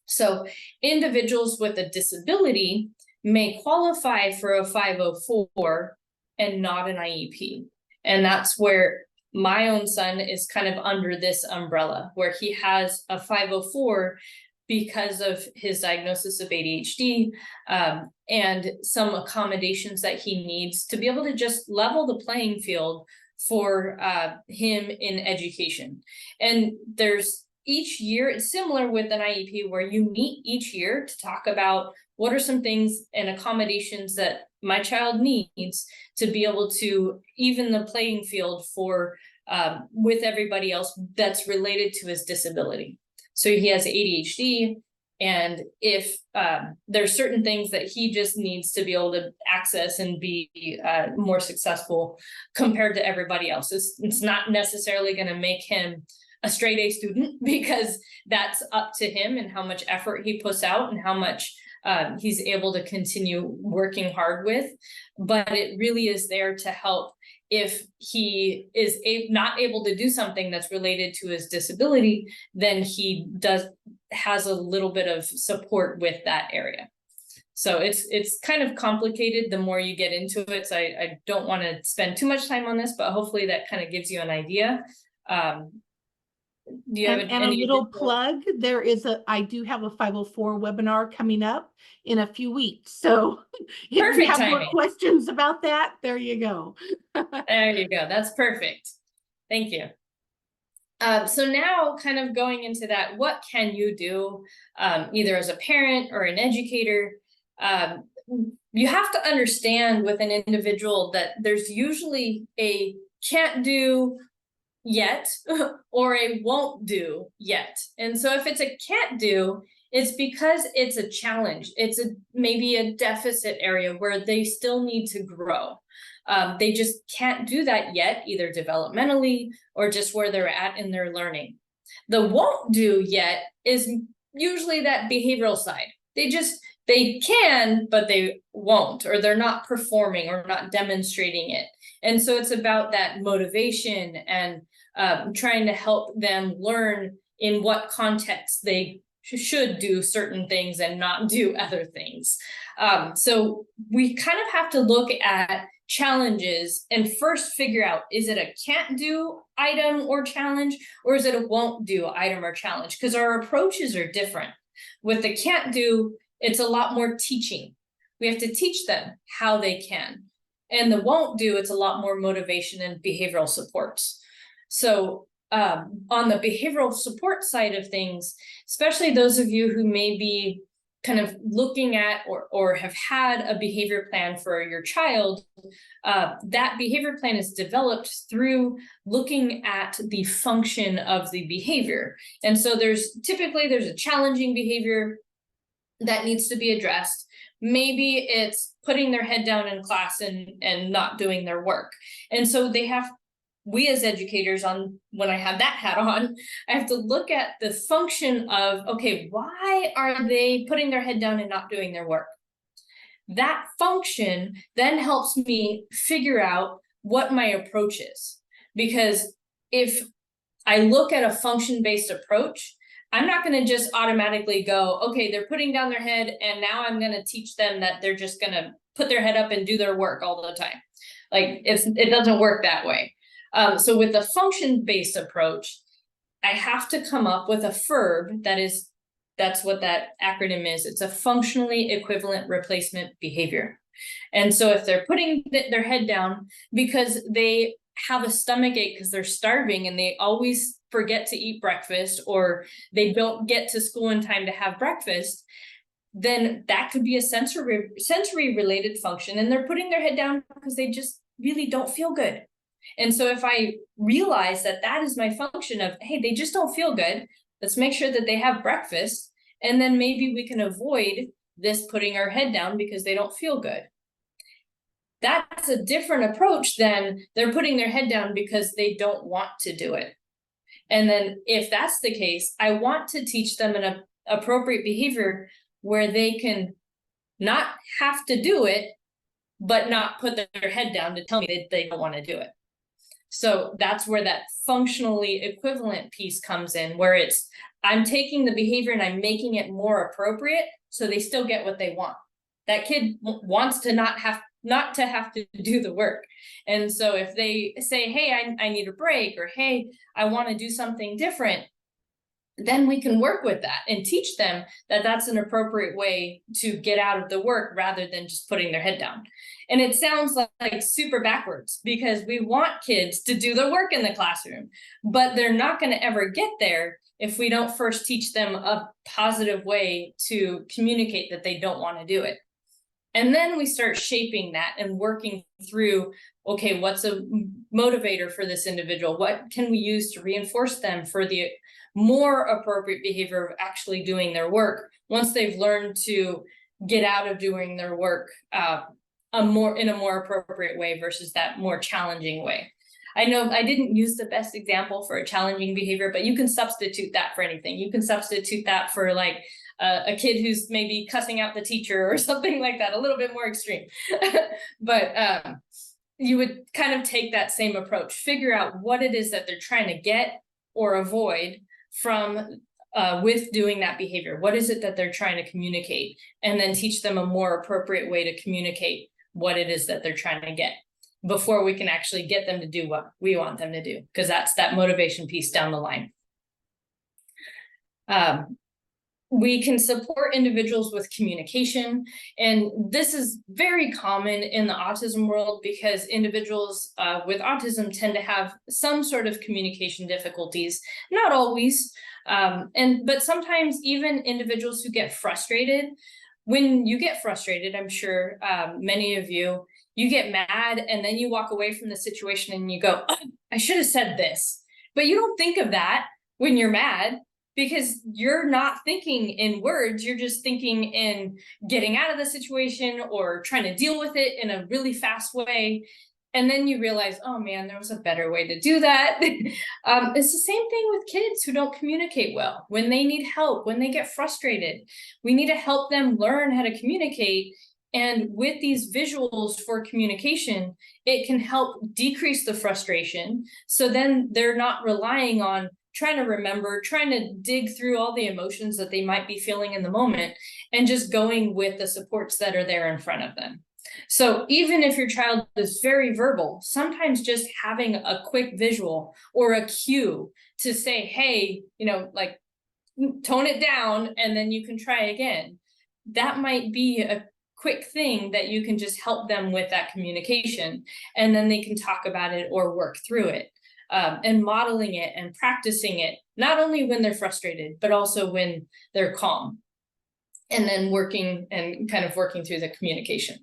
S2: So individuals with a disability may qualify for a 504 and not an IEP. And that's where my own son is kind of under this umbrella, where he has a 504 because of his diagnosis of ADHD and some accommodations that he needs to be able to just level the playing field for him in education. And there's each year, it's similar with an IEP where you meet each year to talk about what are some things and accommodations that my child needs to be able to even the playing field for with everybody else that's related to his disability. So he has ADHD, and if there's certain things that he just needs to be able to access and be more successful compared to everybody else. It's not necessarily going to make him a straight A student, because that's up to him and how much effort he puts out and how much he's able to continue working hard with. But it really is there to help if he is not able to do something that's related to his disability, then he has a little bit of support with that area. So it's kind of complicated the more you get into it. So I don't want to spend too much time on this, but hopefully that kind of gives you an idea. Do you have
S1: and a little plug? I do have a 504 webinar coming up in a few weeks. So if
S2: perfect
S1: you have
S2: timing.
S1: more questions about that, there you go.
S2: There you go. That's perfect. Thank you. So now kind of going into that, what can you do either as a parent or an educator? You have to understand with an individual that there's usually a can't do yet or a won't do yet. And so if it's a can't do, it's because it's a challenge. It's maybe a deficit area where they still need to grow. They just can't do that yet, either developmentally or just where they're at in their learning. The won't do yet is usually that behavioral side. They can, but they won't, or they're not performing or not demonstrating it. And so it's about that motivation and trying to help them learn in what context they should do certain things and not do other things. So we kind of have to look at challenges and first figure out, is it a can't do item or challenge, or is it a won't do item or challenge? Because our approaches are different. With the can't do, it's a lot more teaching. We have to teach them how they can. And the won't do, it's a lot more motivation and behavioral supports. So on the behavioral support side of things, especially those of you who may be kind of looking at or have had a behavior plan for your child, that behavior plan is developed through looking at the function of the behavior. And so there's a challenging behavior that needs to be addressed. Maybe it's putting their head down in class and not doing their work. And so we as educators, when I have that hat on, I have to look at the function of, okay, why are they putting their head down and not doing their work? That function then helps me figure out what my approach is. Because if I look at a function-based approach, I'm not going to just automatically go, okay, they're putting down their head, and now I'm going to teach them that they're just going to put their head up and do their work all the time. Like, it doesn't work that way. So with the function-based approach, I have to come up with a FERB that's what that acronym is. It's a functionally equivalent replacement behavior. And so if they're putting their head down because they have a stomach ache because they're starving and they always forget to eat breakfast, or they don't get to school in time to have breakfast, then that could be a sensory related function, and they're putting their head down because they just really don't feel good. And so if I realize that is my function of, hey, they just don't feel good, let's make sure that they have breakfast, and then maybe we can avoid this putting our head down because they don't feel good. That's a different approach than they're putting their head down because they don't want to do it. And then if that's the case, I want to teach them an appropriate behavior where they can not have to do it, but not put their head down to tell me that they don't want to do it. So that's where that functionally equivalent piece comes in, where I'm taking the behavior and I'm making it more appropriate so they still get what they want. That kid wants to not to have to do the work. And so if they say, hey, I need a break, or hey, I want to do something different, then we can work with that and teach them that that's an appropriate way to get out of the work rather than just putting their head down. And it sounds like super backwards, because we want kids to do the work in the classroom, but they're not going to ever get there if we don't first teach them a positive way to communicate that they don't want to do it. And then we start shaping that and working through, okay, what's a motivator for this individual? What can we use to reinforce them for the more appropriate behavior of actually doing their work once they've learned to get out of doing their work in a more appropriate way versus that more challenging way. I know I didn't use the best example for a challenging behavior, but you can substitute that for anything. You can substitute that for like a kid who's maybe cussing out the teacher or something like that, a little bit more extreme. But you would kind of take that same approach, figure out what it is that they're trying to get or avoid from with doing that behavior. What is it that they're trying to communicate? And then teach them a more appropriate way to communicate what it is that they're trying to get before we can actually get them to do what we want them to do, because that's that motivation piece down the line. We can support individuals with communication, and this is very common in the autism world because individuals with autism tend to have some sort of communication difficulties, not always, but sometimes even individuals who get frustrated. When you get frustrated, I'm sure many of you get mad, and then you walk away from the situation and you go, oh, I should have said this. But you don't think of that when you're mad, because you're not thinking in words, you're just thinking in getting out of the situation or trying to deal with it in a really fast way. And then you realize, oh man, there was a better way to do that. It's the same thing with kids who don't communicate well. When they need help, when they get frustrated, we need to help them learn how to communicate. And with these visuals for communication, it can help decrease the frustration. So then they're not relying on trying to remember, trying to dig through all the emotions that they might be feeling in the moment, and just going with the supports that are there in front of them. So even if your child is very verbal, sometimes just having a quick visual or a cue to say, hey, like tone it down, and then you can try again. That might be a quick thing that you can just help them with that communication, and then they can talk about it or work through it. And modeling it and practicing it, not only when they're frustrated, but also when they're calm. And then working through the communication.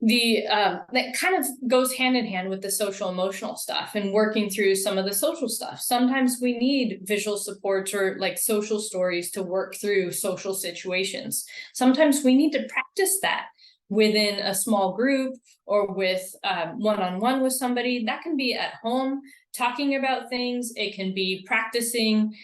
S2: That kind of goes hand in hand with the social emotional stuff and working through some of the social stuff. Sometimes we need visual supports or like social stories to work through social situations. Sometimes we need to practice that within a small group or with one-on-one with somebody. That can be at home talking about things. It can be practicing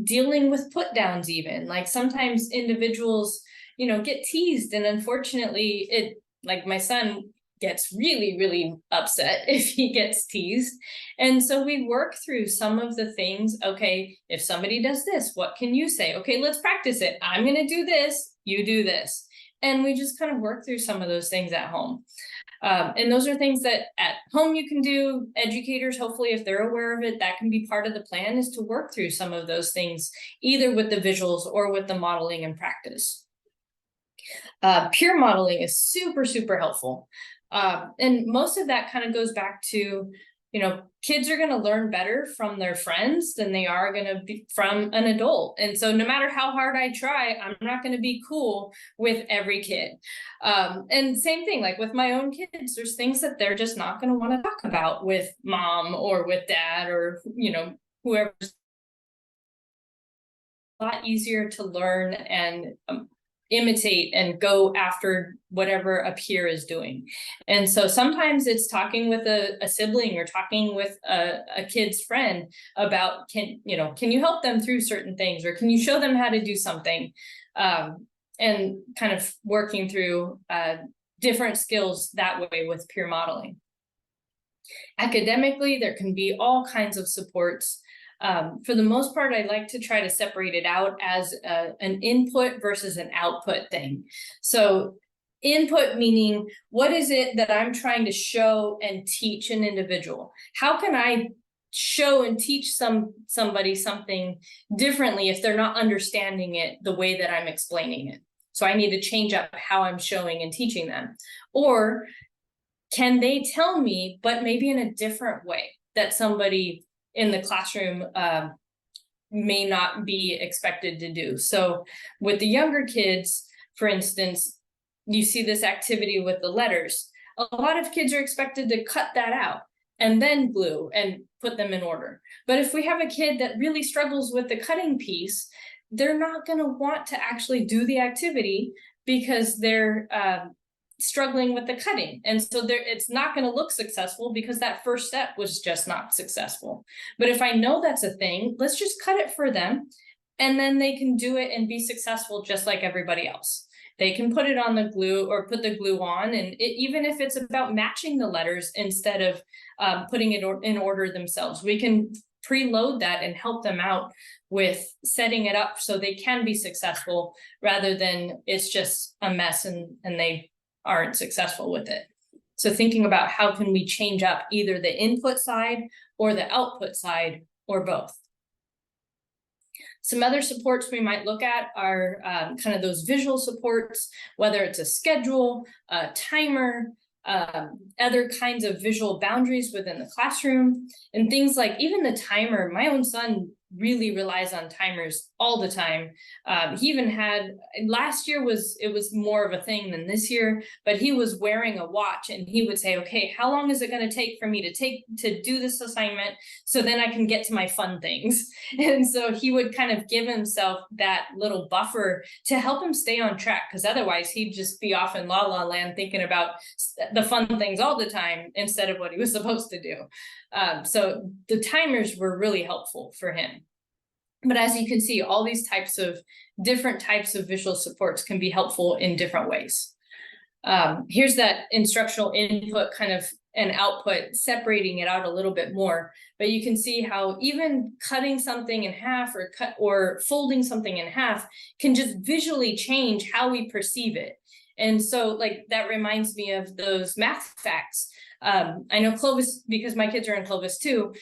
S2: dealing with put downs, even like sometimes individuals get teased, and unfortunately like my son gets really, really upset if he gets teased. And so we work through some of the things. Okay, if somebody does this, what can you say? Okay, let's practice it. I'm going to do this, you do this. And we just kind of work through some of those things at home. And those are things that at home you can do. Educators, hopefully, if they're aware of it, that can be part of the plan, is to work through some of those things, either with the visuals or with the modeling and practice. Peer modeling is super, super helpful. And most of that kind of goes back to, kids are going to learn better from their friends than they are going to be from an adult. And so no matter how hard I try, I'm not going to be cool with every kid. And same thing, like with my own kids, there's things that they're just not going to want to talk about with mom or with dad or, whoever. A lot easier to learn and imitate and go after whatever a peer is doing. And so sometimes it's talking with a sibling or talking with a kid's friend about, can you help them through certain things, or can you show them how to do something, and kind of working through different skills that way with peer modeling. Academically, there can be all kinds of supports. For the most part, I like to try to separate it out as an input versus an output thing. So input meaning, what is it that I'm trying to show and teach an individual? How can I show and teach somebody something differently if they're not understanding it the way that I'm explaining it? So I need to change up how I'm showing and teaching them. Or can they tell me, but maybe in a different way that somebody in the classroom may not be expected to do. So with the younger kids, for instance, you see this activity with the letters. A lot of kids are expected to cut that out and then glue and put them in order. But if we have a kid that really struggles with the cutting piece, they're not going to want to actually do the activity because they're struggling with the cutting. And so it's not going to look successful because that first step was just not successful. But if I know that's a thing, let's just cut it for them, and then they can do it and be successful just like everybody else. They can put it on the glue or put the glue on, and even if it's about matching the letters instead of putting it in order themselves, we can preload that and help them out with setting it up so they can be successful rather than it's just a mess and they aren't successful with it. So thinking about how can we change up either the input side or the output side or both. Some other supports we might look at are kind of those visual supports, whether it's a schedule, a timer, other kinds of visual boundaries within the classroom, and things like even the timer. My own son really relies on timers all the time. He even had, last year it was more of a thing than this year, but he was wearing a watch and he would say, okay, how long is it going to take for me to do this assignment so then I can get to my fun things? And so he would kind of give himself that little buffer to help him stay on track, because otherwise he'd just be off in la la land thinking about the fun things all the time instead of what he was supposed to do. So the timers were really helpful for him. But as you can see, all these different types of visual supports can be helpful in different ways. Here's that instructional input kind of and output, separating it out a little bit more. But you can see how even cutting something in half or folding something in half can just visually change how we perceive it. And so like that reminds me of those math facts. I know Clovis, because my kids are in Clovis too,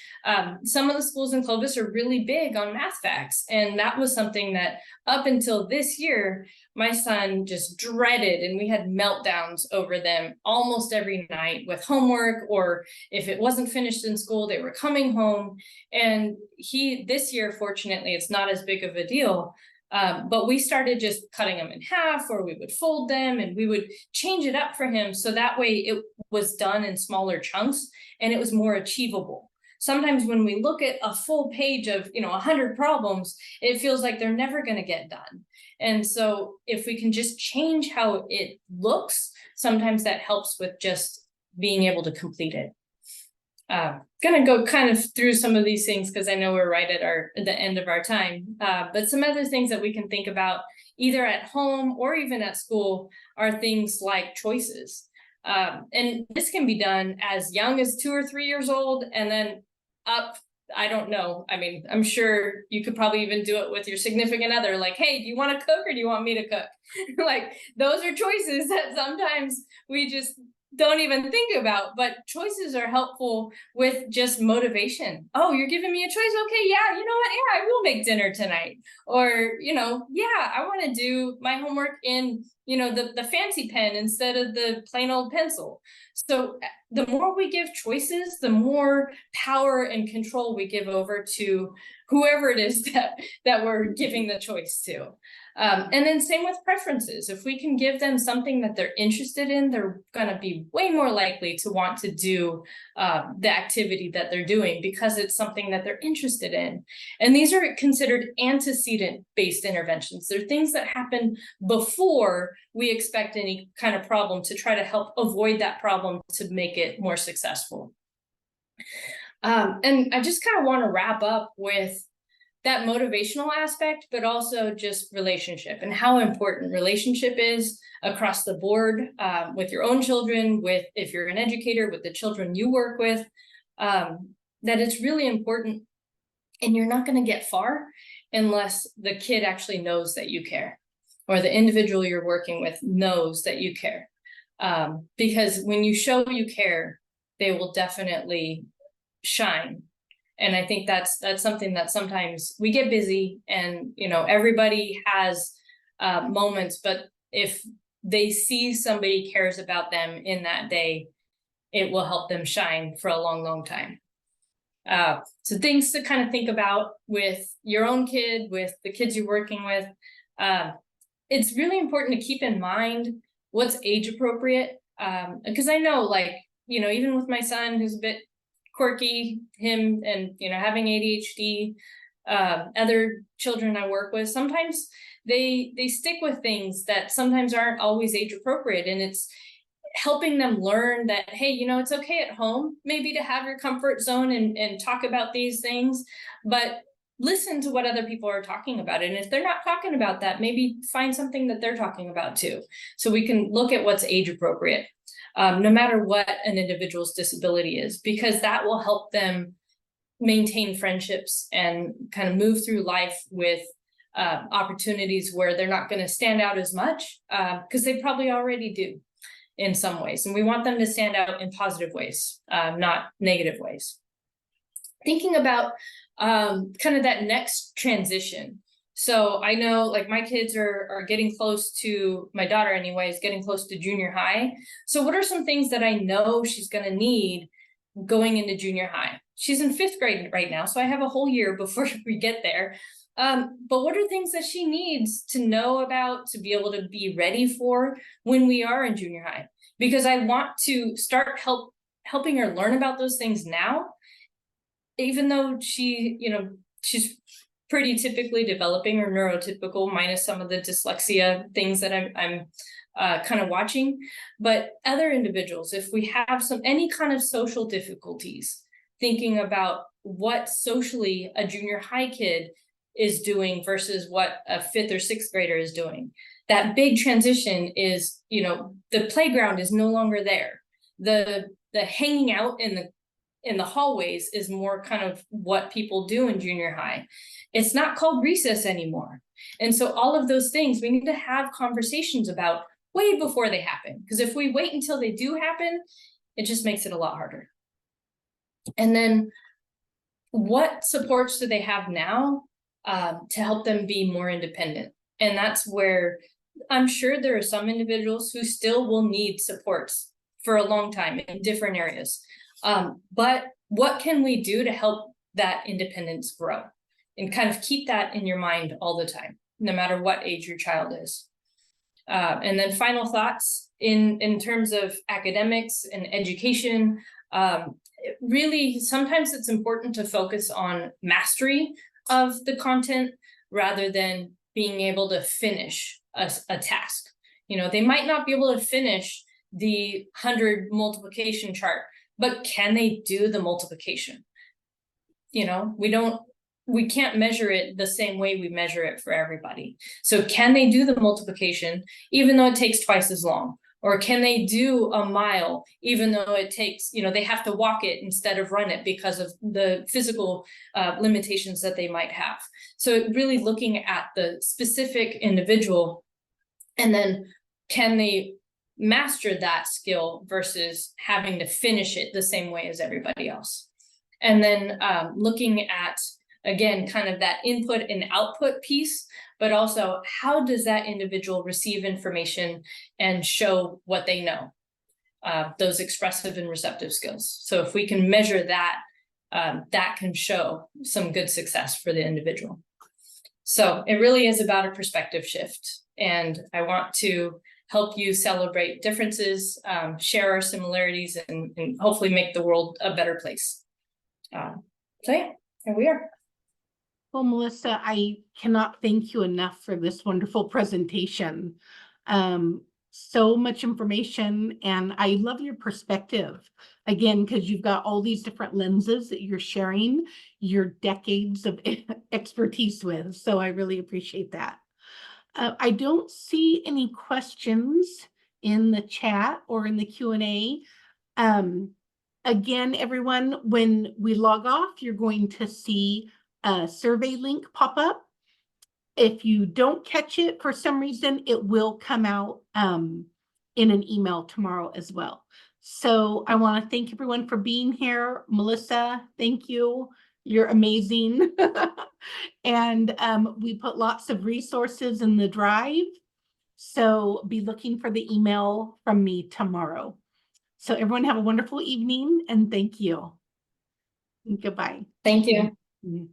S2: some of the schools in Clovis are really big on math facts. And that was something that up until this year, my son just dreaded, and we had meltdowns over them almost every night with homework, or if it wasn't finished in school, they were coming home. And this year, fortunately, it's not as big of a deal. But we started just cutting them in half, or we would fold them and we would change it up for him. So that way it was done in smaller chunks and it was more achievable. Sometimes when we look at a full page of, 100 problems, it feels like they're never going to get done. And so if we can just change how it looks, sometimes that helps with just being able to complete it. Gonna go kind of through some of these things because I know we're right at the end of our time. But some other things that we can think about either at home or even at school are things like choices. And this can be done as young as 2 or 3 years old and then up. I don't know. I mean, I'm sure you could probably even do it with your significant other. Like, hey, do you want to cook or do you want me to cook? Like, those are choices that sometimes we just don't even think about, but choices are helpful with just motivation. Oh, you're giving me a choice. Okay, yeah, you know what? Yeah, I will make dinner tonight. Or, yeah, I want to do my homework in, the fancy pen instead of the plain old pencil. So the more we give choices, the more power and control we give over to whoever it is that we're giving the choice to. And then same with preferences. If we can give them something that they're interested in, they're going to be way more likely to want to do the activity that they're doing because it's something that they're interested in. And these are considered antecedent-based interventions. They're things that happen before we expect any kind of problem to try to help avoid that problem to make it more successful. And I just kind of want to wrap up with that motivational aspect, but also just relationship and how important relationship is across the board with your own children, if you're an educator, with the children you work with, that it's really important. And you're not going to get far unless the kid actually knows that you care, or the individual you're working with knows that you care. Because when you show you care, they will definitely shine. And I think that's something that sometimes we get busy and, everybody has moments, but if they see somebody cares about them in that day, it will help them shine for a long, long time. So things to kind of think about with your own kid, with the kids you're working with. It's really important to keep in mind what's age appropriate. Because I know, even with my son who's a bit quirky, him and having ADHD, other children I work with, sometimes they stick with things that sometimes aren't always age appropriate, and it's helping them learn that, hey, it's okay at home maybe to have your comfort zone and talk about these things, but listen to what other people are talking about. And if they're not talking about that, maybe find something that they're talking about too, so we can look at what's age appropriate. No matter what an individual's disability is, because that will help them maintain friendships and kind of move through life with opportunities where they're not going to stand out as much, because they probably already do in some ways. And we want them to stand out in positive ways, not negative ways. Thinking about kind of that next transition. So I know my kids are getting close to, my daughter anyway, is getting close to junior high. So what are some things that I know she's going to need going into junior high? she's in 5th grade right now, so I have a whole year before we get there. But what are things that she needs to know about, to be able to be ready for when we are in junior high? Because I want to start helping her learn about those things now, even though she, she's pretty typically developing or neurotypical, minus some of the dyslexia things that I'm kind of watching. But other individuals, if we have any kind of social difficulties, thinking about what socially a junior high kid is doing versus what a 5th or 6th grader is doing. That big transition is, the playground is no longer there. The hanging out in the hallways is more kind of what people do in junior high. It's not called recess anymore. And so all of those things we need to have conversations about way before they happen. Because if we wait until they do happen, it just makes it a lot harder. And then what supports do they have now to help them be more independent? And that's where I'm sure there are some individuals who still will need supports for a long time in different areas. But what can we do to help that independence grow? And kind of keep that in your mind all the time, no matter what age your child is. And then final thoughts in terms of academics and education. Really, sometimes it's important to focus on mastery of the content rather than being able to finish a task. They might not be able to finish the 100 multiplication chart, but can they do the multiplication? We can't measure it the same way we measure it for everybody. So can they do the multiplication even though it takes twice as long? Or can they do a mile even though it takes, they have to walk it instead of run it because of the physical limitations that they might have. So really looking at the specific individual, and then can they master that skill versus having to finish it the same way as everybody else. And then looking at, again, kind of that input and output piece, but also how does that individual receive information and show what they know, those expressive and receptive skills. So if we can measure that, that can show some good success for the individual. So it really is about a perspective shift. And I want to help you celebrate differences, share our similarities, and hopefully make the world a better place. So yeah, here we are.
S1: Well, Melissa, I cannot thank you enough for this wonderful presentation. So much information, and I love your perspective. Again, because you've got all these different lenses that you're sharing your decades of expertise with. So I really appreciate that. I don't see any questions in the chat or in the Q&A. Again, everyone, when we log off, you're going to see a survey link pop up. If you don't catch it for some reason, it will come out in an email tomorrow as well. So I want to thank everyone for being here. Melissa, thank you. You're amazing. And we put lots of resources in the drive. So be looking for the email from me tomorrow. So everyone have a wonderful evening, and thank you. Goodbye.
S2: Thank you.
S1: Mm-hmm.